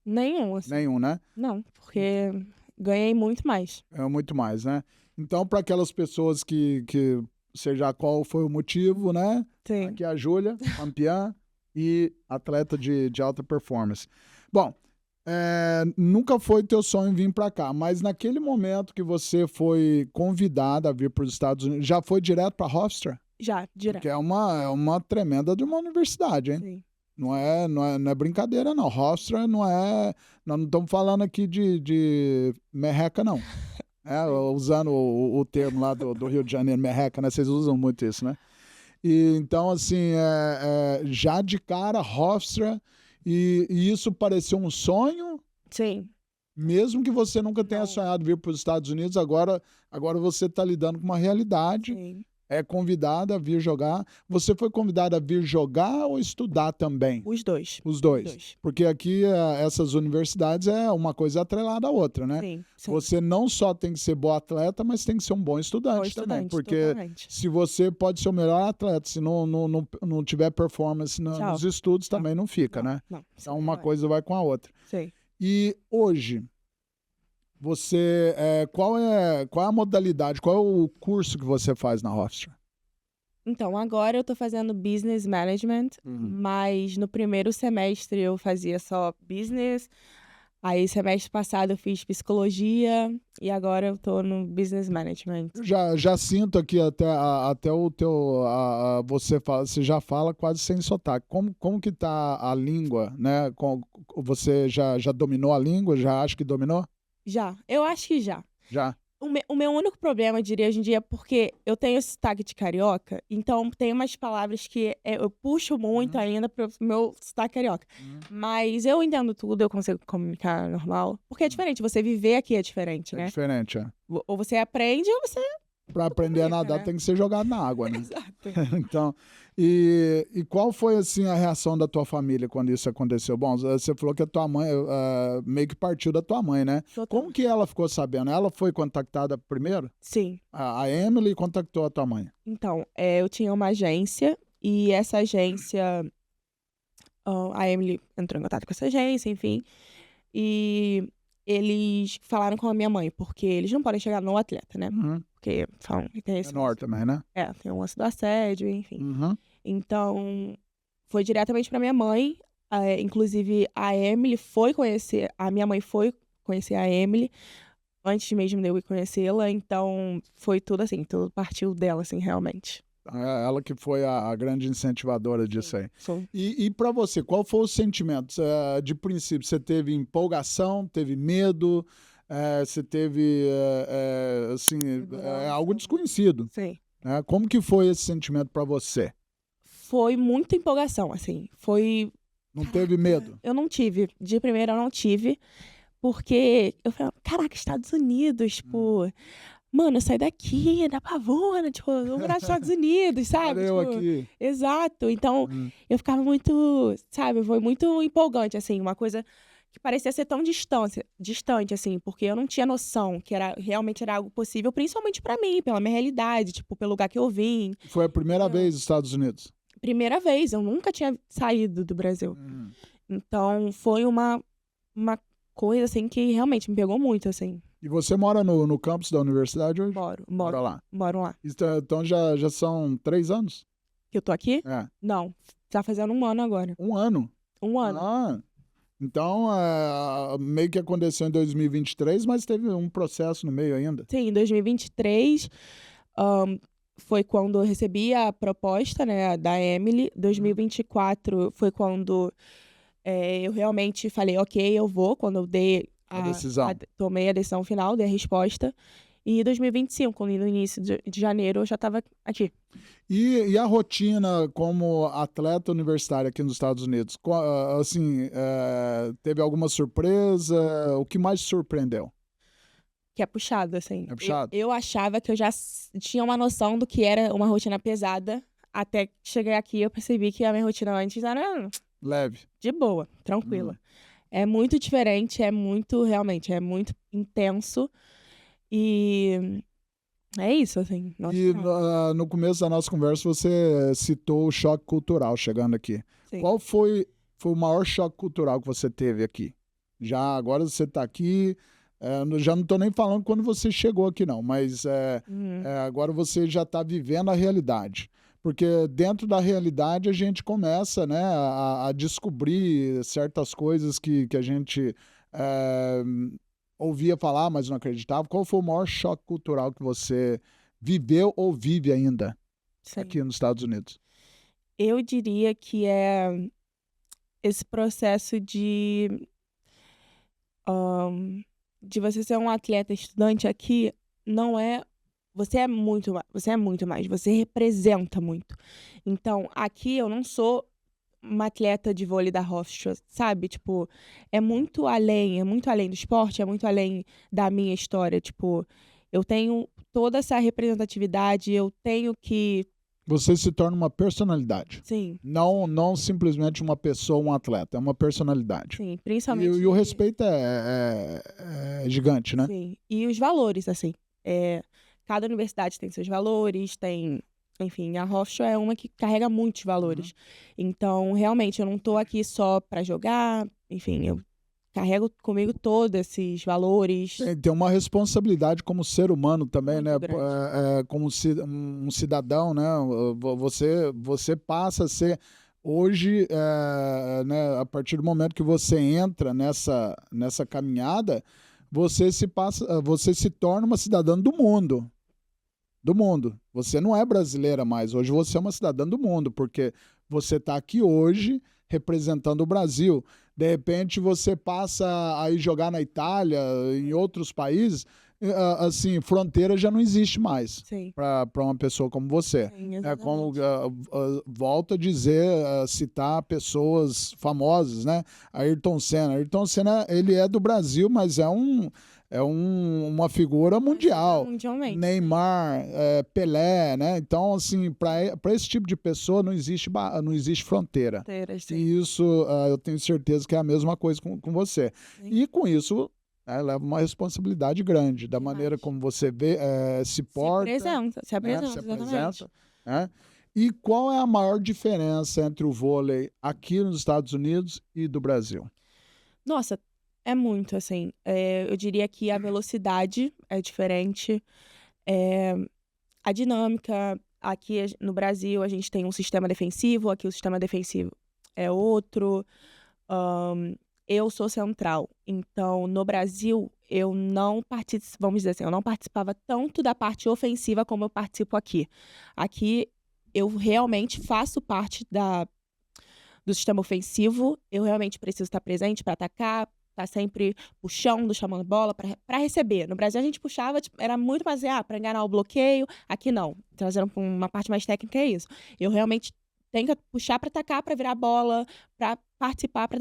Nenhum, assim. Nenhum, né? Não, porque ganhei muito mais. É muito mais, né? Então, para aquelas pessoas que seja qual foi o motivo, né? Sim. Aqui é a Júlia, campeã e atleta de alta performance. Bom, nunca foi teu sonho vir para cá, mas naquele momento que você foi convidada a vir para os Estados Unidos, já foi direto para Hofstra? Já, direto. Que é uma tremenda de uma universidade, hein? Sim. Não é brincadeira, não. Hofstra não é. Nós não estamos falando aqui de merreca, não. Usando o termo lá do Rio de Janeiro, merreca, né? Vocês usam muito isso, né? E, então, assim, já de cara, Hofstra, e isso pareceu um sonho, Sim. mesmo que você nunca tenha Não. sonhado vir para os Estados Unidos, agora você está lidando com uma realidade. Sim. é convidada a vir jogar. Você foi convidada a vir jogar ou estudar também? Os dois. Os dois. Porque aqui essas universidades é uma coisa atrelada à outra, né? Sim, sim. Você não só tem que ser bom atleta, mas tem que ser um bom estudante também. Porque totalmente. se você pode ser o melhor atleta, se não tiver performance nos estudos, também não fica, né? Não, então uma coisa vai com a outra. Sim. E hoje, você qual é a modalidade, qual é o curso que você faz na Hofstra? Então, agora eu tô fazendo Business Management, mas no primeiro semestre eu fazia só Business, aí semestre passado eu fiz Psicologia e agora eu tô no Business Management. Já sinto aqui até o teu... você já fala quase sem sotaque. Como que tá a língua, né? Você já dominou a língua? Já acha que dominou? Já, eu acho que já. Já. O meu único problema, eu diria, hoje em dia, é porque eu tenho esse sotaque de carioca, então tem umas palavras que eu puxo muito ainda pro meu sotaque carioca. Mas eu entendo tudo, eu consigo comunicar normal. Porque é diferente, você viver aqui é diferente, né? É diferente, é. Ou você aprende ou você... Para aprender a nadar, né? tem que ser jogado na água, né? Exato. Então, e qual foi, assim, a reação da tua família quando isso aconteceu? Bom, você falou que a tua mãe meio que partiu da tua mãe, né? Total. Como que ela ficou sabendo? Ela foi contactada primeiro? Sim. A Emily contactou a tua mãe? Então, eu tinha uma agência e essa agência... a Emily entrou em contato com essa agência, enfim. E eles falaram com a minha mãe, porque eles não podem chegar no atleta, né? Porque falam que tem esse... Menor também, né? Tem um lance do assédio, enfim. Então, foi diretamente pra minha mãe. Inclusive, a Emily foi conhecer... A minha mãe foi conhecer a Emily antes mesmo de eu ir conhecê-la. Então, foi tudo assim, tudo partiu dela, assim, realmente. Ela que foi a grande incentivadora disso aí. Sim. E para você, qual foi o sentimento? De princípio, você teve empolgação, teve medo, você teve, assim, algo desconhecido. Sim. Né? Como que foi esse sentimento para você? Foi muita empolgação, assim. Foi... Não teve medo? Eu não tive. De primeira, eu não tive. Porque eu falei, caraca, Estados Unidos, tipo... Mano, eu saí daqui, da Pavona, tipo, eu vou morar nos Estados Unidos, sabe? Eu tipo, aqui. Exato. Então, eu ficava muito, sabe? Foi muito empolgante, assim. Uma coisa que parecia ser tão distante, assim. Porque eu não tinha noção que realmente era algo possível, principalmente pra mim, pela minha realidade, tipo, pelo lugar que eu vim. Foi a primeira vez nos Estados Unidos? Primeira vez. Eu nunca tinha saído do Brasil. Então, foi uma coisa, assim, que realmente me pegou muito, assim. E você mora no campus da universidade hoje? Moro lá. Moro lá. Então já são 3 anos? Que eu tô aqui? É. Não, tá fazendo 1 ano agora. 1 ano? 1 ano. Ah, então meio que aconteceu em 2023, mas teve um processo no meio ainda. Sim, em 2023 foi quando eu recebi a proposta, né, da Emily. 2024 foi quando eu realmente falei, ok, eu vou, quando eu dei a decisão. Tomei a decisão final, dei a resposta. E 2025, no início de janeiro, eu já estava aqui. E a rotina como atleta universitário aqui nos Estados Unidos? Assim, teve alguma surpresa? O que mais te surpreendeu? Que é puxado, assim. É puxado? Eu achava que eu já tinha uma noção do que era uma rotina pesada. Até que cheguei aqui, eu percebi que a minha rotina antes era... leve. De boa, tranquila. É muito diferente, realmente, é muito intenso. E é isso, assim. E no começo da nossa conversa você citou o choque cultural chegando aqui. Sim. Qual foi o maior choque cultural que você teve aqui? Agora você está aqui, já não estou nem falando quando você chegou aqui não, mas agora você já está vivendo a realidade. Porque dentro da realidade a gente começa, né, a descobrir certas coisas que a gente ouvia falar, mas não acreditava. Qual foi o maior choque cultural que você viveu ou vive ainda aqui nos Estados Unidos? Eu diria que é esse processo de você ser um atleta estudante aqui, não é... Você é muito mais, você representa muito. Então, aqui eu não sou uma atleta de vôlei da Hofstra, sabe? Tipo, é muito além do esporte, é muito além da minha história. Tipo, eu tenho toda essa representatividade, eu tenho que... Você se torna uma personalidade. Sim, Não simplesmente uma pessoa, um atleta. É uma personalidade. sim, E principalmente... o respeito é gigante, né? Sim, e os valores, assim. Cada universidade tem seus valores, tem... Enfim, a Hofstra é uma que carrega muitos valores. Então, realmente, eu não tô aqui só para jogar. Enfim, eu carrego comigo todos esses valores. Tem uma responsabilidade como ser humano também, Muito né? grande. Como um cidadão, né? Você passa a ser hoje, né? A partir do momento que você entra nessa caminhada, você se torna uma cidadã do mundo. Do mundo. Você não é brasileira mais. Hoje você é uma cidadã do mundo, porque você está aqui hoje representando o Brasil. De repente você passa a ir jogar na Itália, em outros países, assim, fronteira já não existe mais Sim, para uma pessoa como você. sim, É como exatamente. volto a dizer, citar pessoas famosas, né? Ayrton Senna. Ayrton Senna, ele é do Brasil, mas uma figura Conhecida mundial. mundialmente, sim. Neymar, Pelé, né? Então, assim, para esse tipo de pessoa não existe fronteira. Fronteiras, sim. E isso eu tenho certeza que é a mesma coisa com você. Sim. E com isso, leva uma responsabilidade grande da Demais. maneira como você vê, se porta, Se apresenta, se exatamente. apresenta, né? E qual é a maior diferença entre o vôlei aqui nos Estados Unidos e do Brasil? Nossa, é muito, assim. Eu diria que a velocidade é diferente. É, a dinâmica, aqui no Brasil, a gente tem um sistema defensivo, aqui o sistema defensivo é outro. Eu sou central, então no Brasil eu não participo, vamos dizer assim, eu não participava tanto da parte ofensiva como eu participo aqui. Aqui eu realmente faço parte do sistema ofensivo, eu realmente preciso estar presente para atacar, estar sempre puxando, chamando bola para receber. No Brasil a gente puxava, tipo, era muito mais para enganar o bloqueio. Aqui não, trazendo para uma parte mais técnica é isso. Eu realmente tenho que puxar para atacar, para virar bola, para participar, para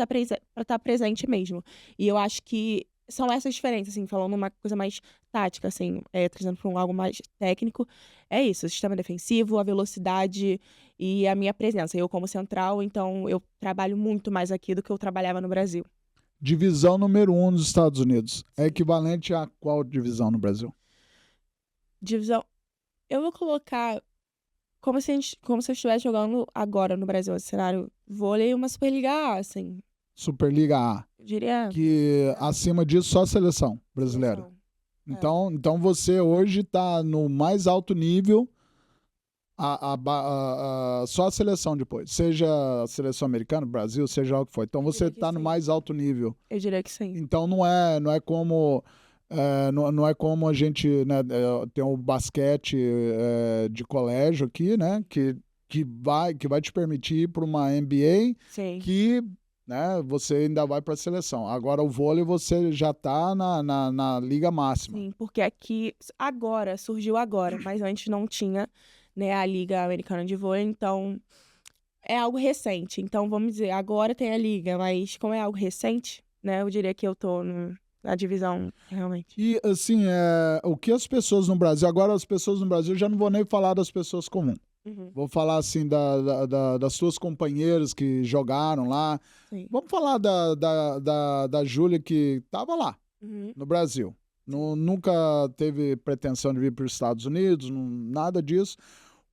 estar presente mesmo. E eu acho que são essas diferenças, assim, falando uma coisa mais tática, assim, trazendo para algo mais técnico. É isso, o sistema defensivo, a velocidade e a minha presença. Eu, como central, então eu trabalho muito mais aqui do que eu trabalhava no Brasil. Divisão número 1 nos Estados Unidos é Sim. equivalente a qual divisão no Brasil? Divisão. Eu vou colocar como se eu estivesse jogando agora no Brasil, esse cenário vôlei, uma Superliga A, assim. Superliga A. Eu diria. Que acima disso só a seleção brasileira. Seleção. Então você hoje está no mais alto nível, só a seleção depois, seja a seleção americana, Brasil, seja o que for. Então Eu você diria que está no sim. mais alto nível. Eu diria que sim. Então não é como não é como a gente, né, tem o basquete de colégio aqui, né, que vai te permitir ir para uma NBA Sim. que, né, você ainda vai para a seleção. Agora o vôlei você já está na liga máxima. Sim, porque aqui surgiu agora, mas antes não tinha, né, a Liga Americana de Vôlei, então é algo recente. Então vamos dizer, agora tem a liga, mas como é algo recente, né, eu diria que eu tô na divisão realmente. E assim, o que as pessoas no Brasil, agora as pessoas no Brasil, já não vou nem falar das pessoas comuns. Uhum. Vou falar assim das suas companheiras que jogaram lá. Sim. Vamos falar da Júlia que estava lá Uhum. no Brasil. Nunca teve pretensão de vir para os Estados Unidos, nada disso.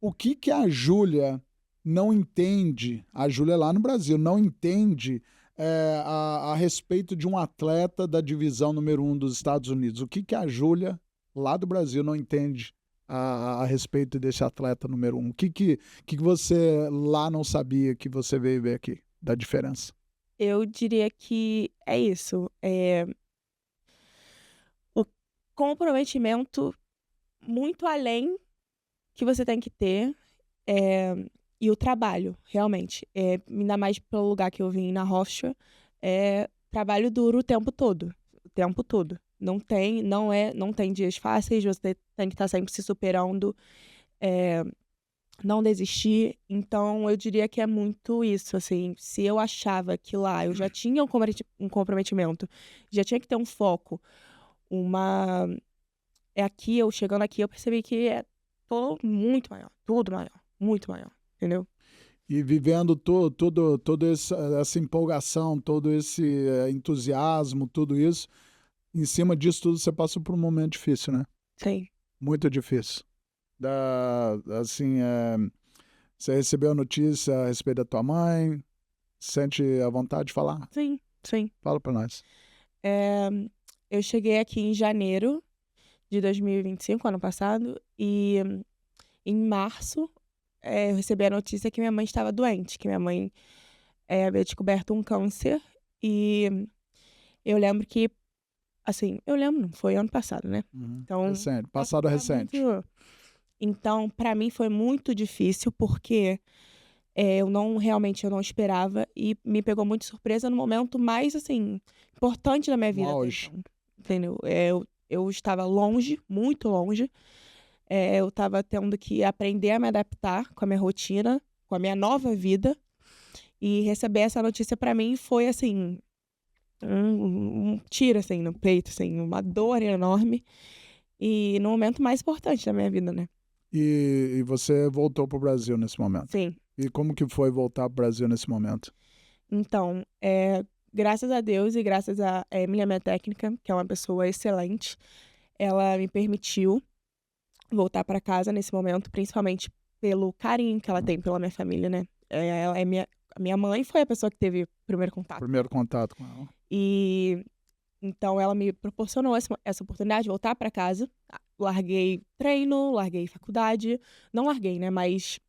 O que a Júlia não entende, a Júlia lá no Brasil, não entende a respeito de um atleta da divisão número 1 dos Estados Unidos? O que a Júlia lá do Brasil não entende a respeito desse atleta número 1? O que você lá não sabia que você veio ver aqui, da diferença? Eu diria que é isso. O comprometimento muito além que você tem que ter e o trabalho, realmente. Ainda mais pelo lugar que eu vim na Hofstra, trabalho duro o tempo todo. O tempo todo. Não tem dias fáceis, você tem que estar sempre se superando, não desistir. Então, eu diria que é muito isso, assim. Se eu achava que lá eu já tinha um comprometimento, já tinha que ter um foco, chegando aqui, eu percebi que é todo muito maior, tudo maior, muito maior, entendeu? E vivendo toda essa empolgação, todo esse entusiasmo, tudo isso, em cima disso tudo você passou por um momento difícil, né? Sim. Muito difícil. Assim, você recebeu a notícia a respeito da tua mãe, sente a vontade de falar? Sim, sim. Fala pra nós. Eu cheguei aqui em janeiro de 2025, ano passado, e em março eu recebi a notícia que minha mãe estava doente, que minha mãe havia descoberto um câncer, e eu lembro que, assim, não, foi ano passado, né? Então, Recente, passado recente. Então, pra mim foi muito difícil, porque eu não esperava, e me pegou muito de surpresa no momento mais, assim, importante da minha vida até Auge. então, entendeu? Eu estava longe, muito longe. Eu estava tendo que aprender a me adaptar com a minha rotina, com a minha nova vida. E receber essa notícia pra mim foi, assim, um tiro, assim, no peito, assim, uma dor enorme. E no momento mais importante da minha vida, né? E você voltou pro Brasil nesse momento. Sim. E como que foi voltar pro Brasil nesse momento? Então, graças a Deus e graças a Emília, minha técnica, que é uma pessoa excelente, ela me permitiu voltar para casa nesse momento, principalmente pelo carinho que ela tem pela minha família, né? Ela é a minha mãe foi a pessoa que teve o primeiro contato. Primeiro contato com ela. E então ela me proporcionou essa oportunidade de voltar para casa. Larguei treino, larguei faculdade. Não larguei, né? Mas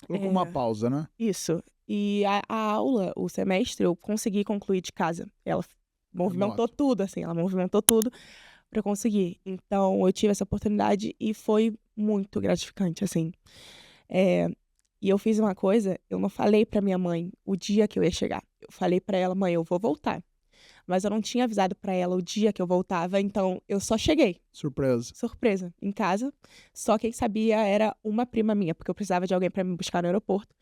Colocou uma pausa, né? isso. E a aula, o semestre, eu consegui concluir de casa. Ela movimentou tudo, assim, ela movimentou tudo para conseguir. Então, eu tive essa oportunidade e foi muito gratificante, assim. E eu fiz uma coisa, eu não falei pra minha mãe o dia que eu ia chegar. Eu falei pra ela, mãe, eu vou voltar. Mas eu não tinha avisado pra ela o dia que eu voltava, então eu só cheguei. Surpresa, em casa. Só quem sabia era uma prima minha, porque eu precisava de alguém pra me buscar no aeroporto.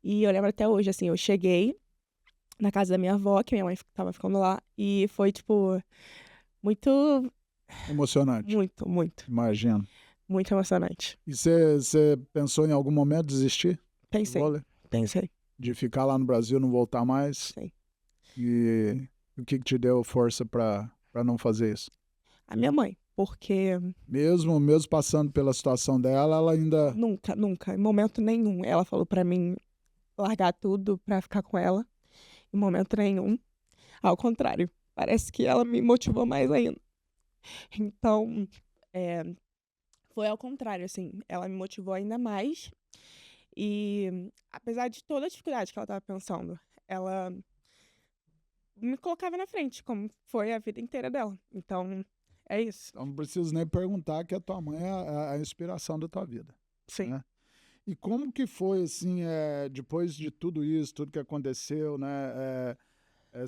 E eu lembro até hoje, assim, eu cheguei na casa da minha avó, que minha mãe tava ficando lá, e foi, tipo, muito... Emocionante. Muito, muito. Imagino. Muito emocionante. E você pensou em algum momento desistir? Pensei. De ficar lá no Brasil, não voltar mais? Sim. E o que te deu força pra não fazer isso? A minha mãe, porque... Mesmo passando pela situação dela, ela ainda... Nunca, em momento nenhum. Ela falou pra mim largar tudo pra ficar com ela. Em momento nenhum. Ao contrário, parece que ela me motivou mais ainda. Então, foi ao contrário, assim. Ela me motivou ainda mais. E, apesar de toda a dificuldade que ela tava pensando, ela me colocava na frente, como foi a vida inteira dela. Então, é isso. Então não preciso nem perguntar, que a tua mãe é a inspiração da tua vida. Sim. Né? E como que foi, assim, depois de tudo isso, tudo que aconteceu, né?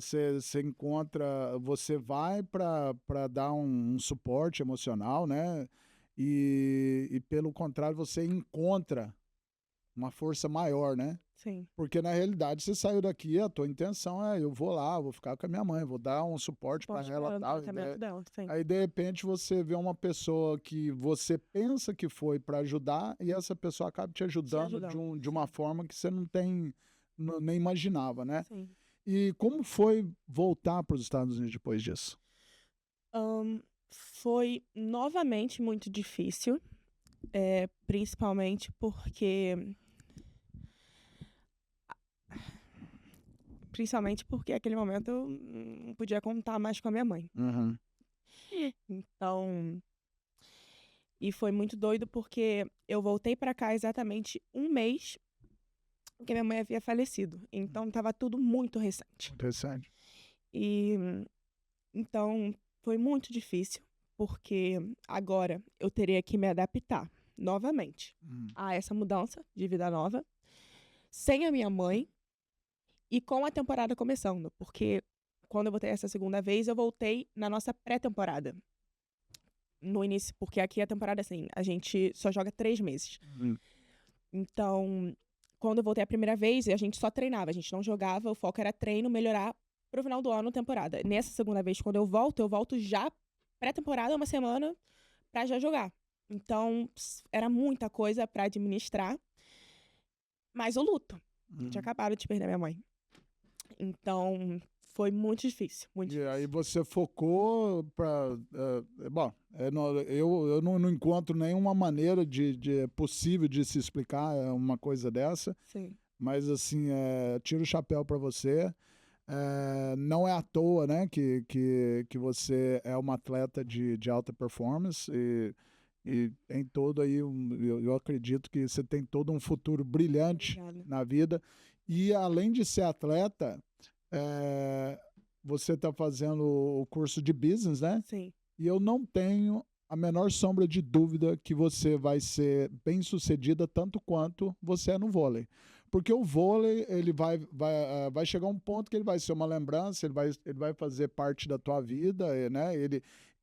Você vai para dar um suporte emocional, né? E pelo contrário, você encontra uma força maior, né? Sim. Porque na realidade você saiu daqui, a tua intenção é eu vou lá, vou ficar com a minha mãe, vou dar um suporte para ela, tal. Dela, sim. Aí de repente você vê uma pessoa que você pensa que foi para ajudar e essa pessoa acaba te ajudando de uma forma que você não nem imaginava, né? Sim. E como foi voltar para os Estados Unidos depois disso? Foi novamente muito difícil, principalmente aquele momento eu não podia contar mais com a minha mãe. Então, e foi muito doido porque eu voltei pra cá exatamente um mês que minha mãe havia falecido. Então, tava tudo muito recente. Interessante. E então foi muito difícil, porque agora eu teria que me adaptar novamente a essa mudança de vida nova, sem a minha mãe e com a temporada começando, porque quando eu voltei essa segunda vez, eu voltei na nossa pré-temporada. No início, porque aqui a temporada, assim, a gente só joga 3 meses. Então, quando eu voltei a primeira vez, a gente só treinava, a gente não jogava, o foco era treino, melhorar pro final do ano, temporada. Nessa segunda vez, quando eu volto já pré-temporada, uma semana, pra já jogar. Então, era muita coisa pra administrar. Mas eu luto. Eu tinha acabado de perder minha mãe. Então, foi muito difícil, muito E difícil. aí você focou para... bom, eu não encontro nenhuma maneira possível de se explicar uma coisa dessa, Sim, mas assim, tiro o chapéu para você. Não é à toa, né, que você é uma atleta de alta performance e tem todo aí, eu acredito que você tem todo um futuro brilhante obrigada. na vida. E além de ser atleta, você está fazendo o curso de business, né? Sim, E eu não tenho a menor sombra de dúvida que você vai ser bem-sucedida tanto quanto você é no vôlei. Porque o vôlei, ele vai chegar um ponto que ele vai ser uma lembrança, ele vai fazer parte da tua vida, né?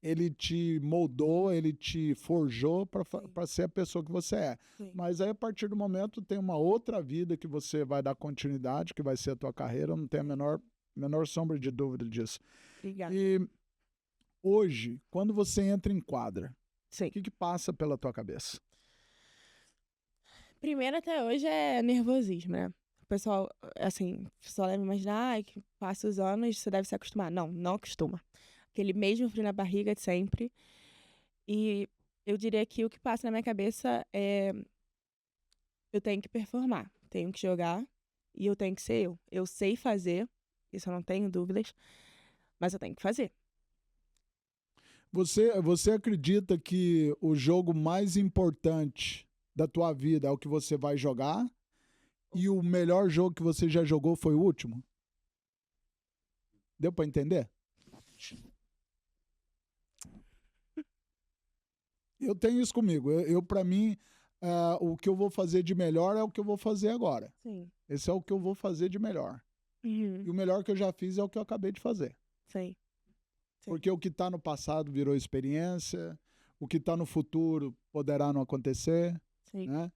Ele te moldou, ele te forjou para ser a pessoa que você é. sim. Mas aí, a partir do momento, tem uma outra vida que você vai dar continuidade, que vai ser a tua carreira, eu não tenho a menor sombra de dúvida disso. Obrigada. E hoje, quando você entra em quadra, Sim. o que passa pela tua cabeça? Primeiro até hoje é nervosismo, né? O pessoal, assim, o pessoal deve imaginar que passa os anos, você deve se acostumar. Não, não acostuma. Aquele mesmo frio na barriga de sempre. E eu diria que o que passa na minha cabeça é eu tenho que performar, tenho que jogar e eu tenho que ser eu. Eu sei fazer, isso eu não tenho dúvidas, mas eu tenho que fazer. Você acredita que o jogo mais importante da tua vida é o que você vai jogar e o melhor jogo que você já jogou foi o último? Deu para entender? Eu tenho isso comigo. Para mim, o que eu vou fazer de melhor é o que eu vou fazer agora. Sim. Esse é o que eu vou fazer de melhor. Uhum. E o melhor que eu já fiz é o que eu acabei de fazer. Sim. Sim. Porque o que está no passado virou experiência, o que está no futuro poderá não acontecer, Sim. né?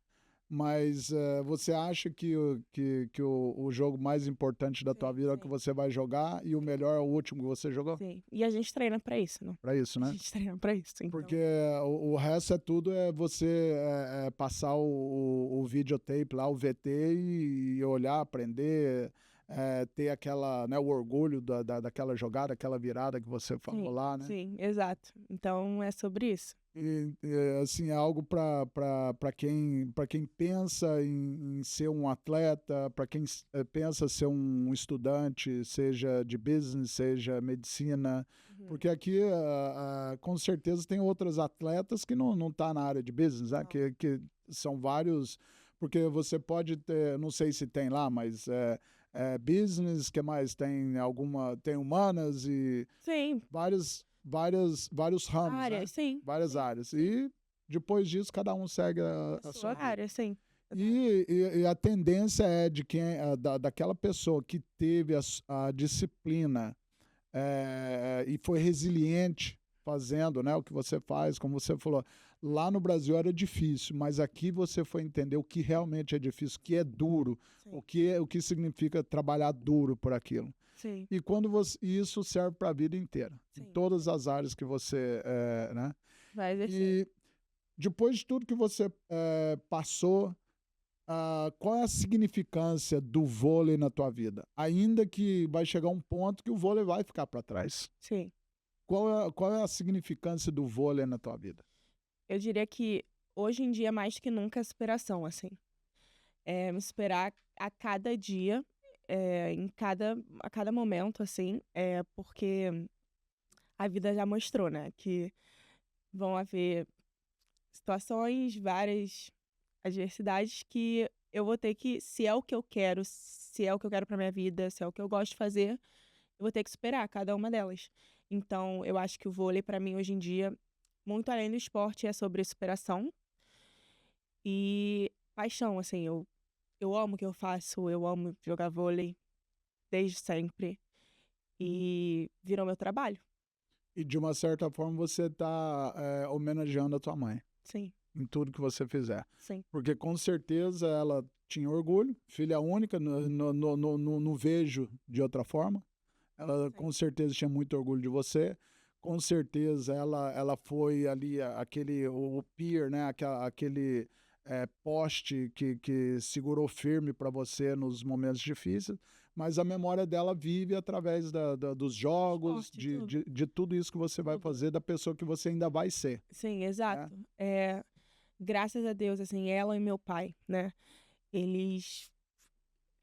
Mas você acha que o jogo mais importante da tua vida é o que você vai jogar e o melhor é o último que você jogou? Sim. E a gente treina pra isso, né? Para isso, A né? gente treina pra isso. Então. Porque o resto é tudo você passar o videotape lá, o VT e olhar, aprender, ter aquela, né, o orgulho daquela jogada, aquela virada que você falou lá, né? Sim, exato. Então é sobre isso. E, assim, é algo para quem pensa em ser um atleta, para quem pensa ser um estudante, seja de business, seja medicina, porque aqui com certeza tem outros atletas que não tá na área de business, né? Que são vários, porque você pode ter, não sei se tem lá, mas business, que mais tem humanas e Sim, vários ramos, né? área, sim. Várias áreas. E depois disso, cada um segue a sua vida. Área, sim. E a tendência é de daquela pessoa que teve a disciplina e foi resiliente fazendo, né, o que você faz, como você falou. Lá no Brasil era difícil, mas aqui você foi entender o que realmente é difícil, o que é duro, o que significa trabalhar duro por aquilo. Sim. E isso serve para a vida inteira, em todas as áreas que você, né? Vai exercer. E depois de tudo que você passou, qual é a significância do vôlei na tua vida? Ainda que vai chegar um ponto que o vôlei vai ficar para trás. Sim. Qual é a significância do vôlei na tua vida? Eu diria que hoje em dia, mais do que nunca, é superação, assim. É me superar a cada dia, a cada momento, assim, porque a vida já mostrou, né, que vão haver situações, várias adversidades que eu vou ter que, se é o que eu quero, se é o que eu quero pra minha vida, se é o que eu gosto de fazer, eu vou ter que superar cada uma delas. Então, eu acho que o vôlei, pra mim, hoje em dia, muito além do esporte, é sobre superação e paixão, assim. Eu amo o que eu faço, eu amo jogar vôlei desde sempre e virou meu trabalho. E de uma certa forma você está homenageando a tua mãe Sim, em tudo que você fizer. sim, Porque com certeza ela tinha orgulho, filha única, não vejo de outra forma. Ela com certeza tinha muito orgulho de você, com certeza ela foi ali o pier, né? Aquele poste que segurou firme para você nos momentos difíceis, mas a memória dela vive através dos jogos, Esporte, tudo. de tudo isso que você vai Tudo. fazer, da pessoa que você ainda vai ser. Sim, exato. Graças a Deus, assim, ela e meu pai, né? Eles,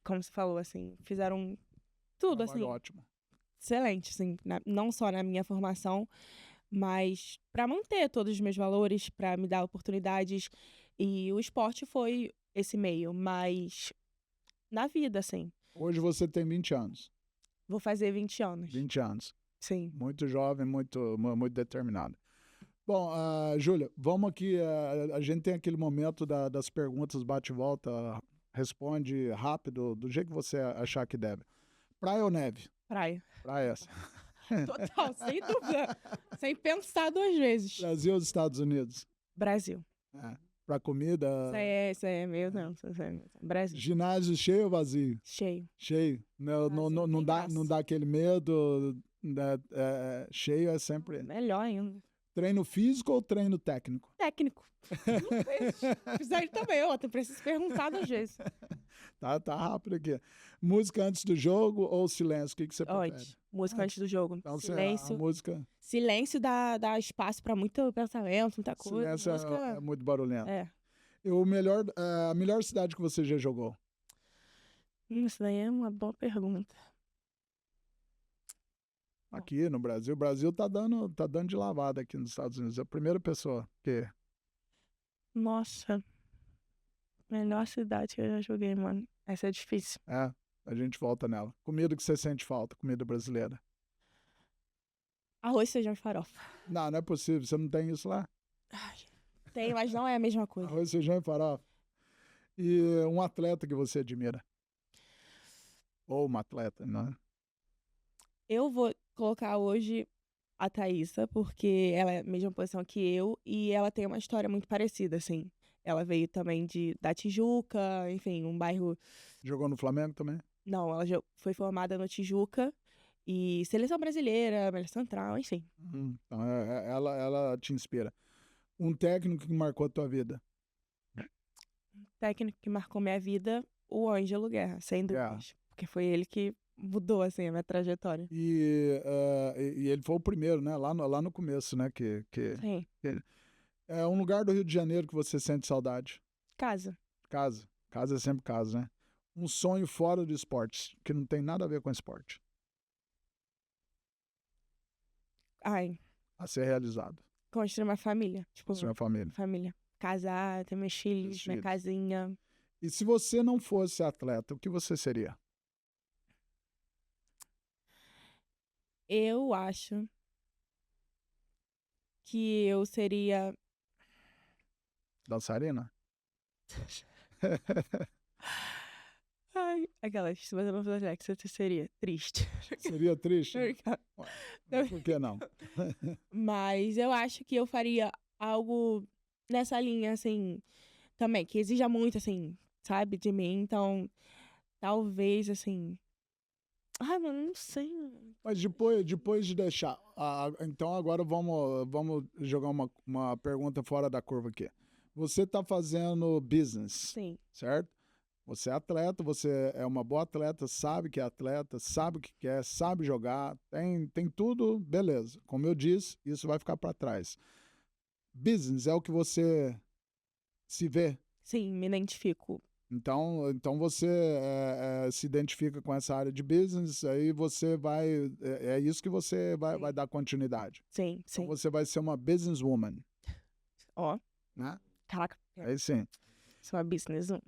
como você falou, assim, fizeram tudo, Trabalho assim, ótimo. excelente, assim, não só na minha formação, mas para manter todos os meus valores, para me dar oportunidades. E o esporte foi esse meio, mas na vida, assim, Hoje você tem 20 anos. vou fazer 20 anos. 20 anos. Sim. Muito jovem, muito determinado. Bom, Júlia, vamos aqui. A gente tem aquele momento das perguntas bate e volta, responde rápido, do jeito que você achar que deve. Praia ou neve? Praia. Praia. Total, sem dúvida. Sem pensar duas vezes. Brasil ou Estados Unidos? Brasil. Para comida? Isso aí é meu, não. Brasil. Ginásio cheio ou vazio? Cheio. Cheio. Não dá aquele medo. Cheio é sempre. Melhor ainda. Treino físico ou treino técnico? Técnico. Fizer ele também, eu preciso perguntar duas vezes. Tá rápido aqui. Música antes do jogo ou silêncio? O que você prefere? Música antes do jogo. Então, Silêncio. A música... Silêncio dá espaço para muito pensamento, muita coisa. Silêncio música... é muito barulhento. A É. melhor cidade que você já jogou? Isso daí é uma boa pergunta. Aqui no Brasil. O Brasil tá dando de lavada aqui nos Estados Unidos. É a primeira pessoa que... Nossa. Melhor cidade que eu já joguei, mano. Essa é difícil. A gente volta nela. Comida que você sente falta, comida brasileira. Arroz, feijão e farofa. Não é possível. Você não tem isso lá? Tem, mas não é a mesma coisa. Arroz, feijão e farofa. E um atleta que você admira? Ou uma atleta, né? Eu vou colocar hoje a Thaísa, porque ela é a mesma posição que eu e ela tem uma história muito parecida, assim. Ela veio também da Tijuca, enfim, um bairro... Jogou no Flamengo também? Não, ela já foi formada no Tijuca e seleção brasileira, melhor central, enfim. Então ela te inspira. Um técnico que marcou a tua vida? Um técnico que marcou minha vida, o Ângelo Guerra, sem dúvidas. Porque foi ele que mudou, assim, a minha trajetória. E ele foi o primeiro, né? Lá no começo, né? Sim. É um lugar do Rio de Janeiro que você sente saudade? Casa. Casa. Casa é sempre casa, né? Um sonho fora do esporte, que não tem nada a ver com esporte. A ser realizado. Construir uma família. Construir uma família. Família. Casar, ter meus filhos, minha casinha. E se você não fosse atleta, o que você seria? Eu acho que eu seria... Dançarina? Aquelas, se você não fosse atleta, você seria triste. Seria triste? Por que não? Mas eu acho que eu faria algo nessa linha, assim, também, que exija muito, assim, sabe, de mim. Então, talvez, assim... mano, não sei. Mas depois de deixar... então agora vamos jogar uma pergunta fora da curva aqui. Você tá fazendo business, Sim. Certo? Você é atleta, você é uma boa atleta, sabe que é atleta, sabe o que quer, sabe jogar, tem tudo, beleza. Como eu disse, isso vai ficar para trás. Business é o que você se vê. Sim, me identifico. Então você se identifica com essa área de business, aí você vai... É isso que você vai dar continuidade. Sim. Então você vai ser uma businesswoman. Né? Caraca. Aí sim. Sou uma businesswoman.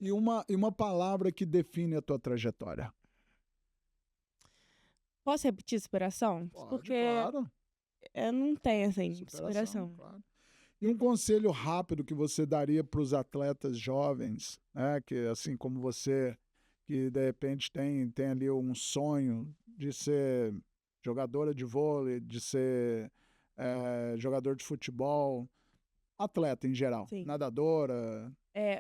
E uma palavra que define a tua trajetória? Posso repetir superação? Pode, porque claro. Eu não tenho, assim, superação. Claro. E um conselho rápido que você daria para os atletas jovens, né, que assim como você, que de repente tem ali um sonho de ser jogadora de vôlei, de ser jogador de futebol, atleta em geral, Sim. nadadora...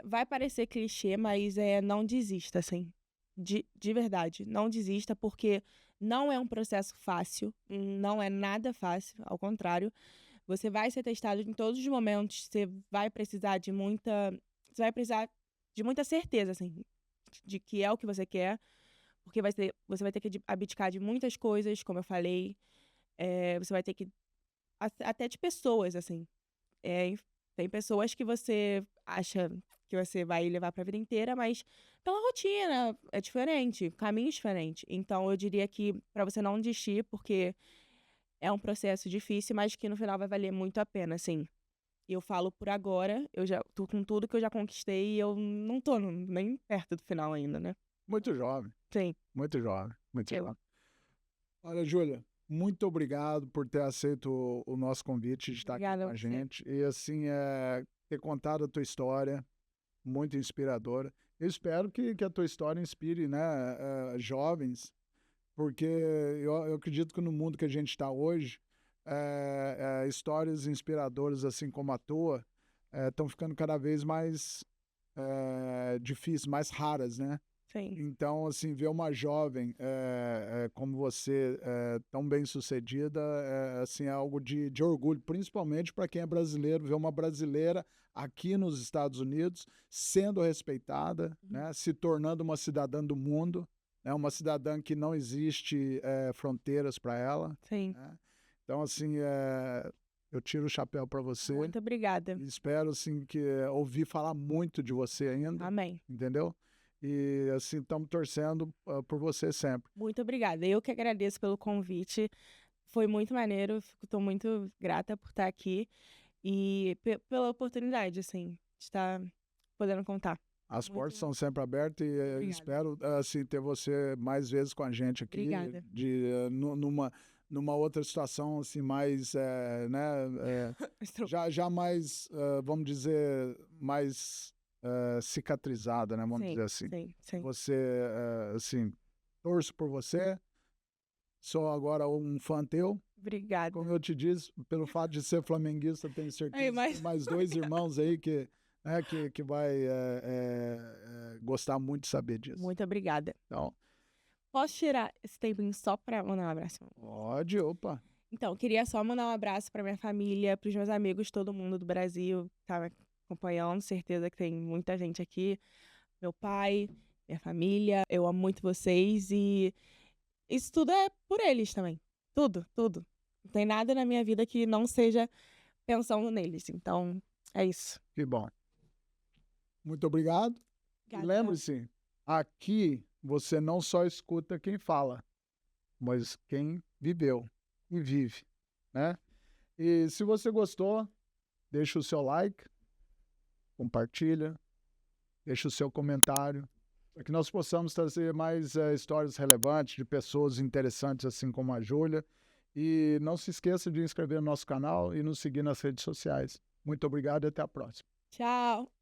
Vai parecer clichê, mas não desista, assim. De verdade, não desista, porque Não é um processo fácil, não é nada fácil, ao contrário. Você vai ser testado em todos os momentos, você vai precisar de muita certeza, assim, de que é o que você quer, porque você vai ter que abdicar de muitas coisas, como eu falei, você vai ter que, até de pessoas, assim. Tem pessoas que você acha que você vai levar para a vida inteira, mas pela rotina é diferente, caminho diferente. Então eu diria que para você não desistir, porque é um processo difícil, mas que no final vai valer muito a pena, assim. Eu falo por agora, eu já tô com tudo que eu já conquistei e eu não tô nem perto do final ainda, né? Muito jovem, Sim. muito jovem, muito Eu. jovem. Olha, Júlia, muito obrigado por ter aceito o nosso convite de estar aqui Obrigada com a a você. gente. E assim, ter contado a tua história, muito inspiradora. Eu espero que a tua história inspire, né, jovens, porque eu acredito que no mundo que a gente está hoje, histórias inspiradoras assim como a tua estão ficando cada vez mais difíceis, mais raras, né? Sim. Então, assim, ver uma jovem como você, tão bem-sucedida, assim, é algo de orgulho, principalmente para quem é brasileiro, ver uma brasileira aqui nos Estados Unidos sendo respeitada, né, se tornando uma cidadã do mundo, né, uma cidadã que não existe fronteiras para ela. Sim. Né? Então, assim, eu tiro o chapéu para você. Muito obrigada. Espero, assim, que ouvir falar muito de você ainda. Amém. Entendeu? E assim, estamos torcendo por você sempre. Muito obrigada. Eu que agradeço pelo convite. Foi muito maneiro. Estou muito grata por estar aqui e pela oportunidade, assim, de estar podendo contar. As Muito portas são sempre abertas e obrigada. espero assim, ter você mais vezes com a gente aqui. Obrigada. Numa outra situação assim, mais, né, já mais, vamos dizer, mais cicatrizada, né? Vamos dizer assim. Sim. Você, assim, torço por você. Sou agora um fã teu. Obrigada. Como eu te disse, pelo fato de ser flamenguista, tenho certeza Ai, que tem mais dois irmãos aí que vai gostar muito de saber disso. Muito obrigada. Então, Posso tirar esse tempinho só para mandar um abraço? pode, opa. Então, queria só mandar um abraço para minha família, para os meus amigos, todo mundo do Brasil que tá me acompanhando. Certeza que tem muita gente aqui. Meu pai, minha família. Eu amo muito vocês e isso tudo é por eles também. Tudo, tudo. Não tem nada na minha vida que não seja pensando neles. Então, é isso. Que bom. Muito obrigado. E lembre-se, aqui você não só escuta quem fala, mas quem viveu e vive, né? E se você gostou, deixa o seu like, compartilha, deixa o seu comentário, para que nós possamos trazer mais histórias relevantes de pessoas interessantes assim como a Júlia. E não se esqueça de inscrever no nosso canal e nos seguir nas redes sociais. Muito obrigado e até a próxima. Tchau!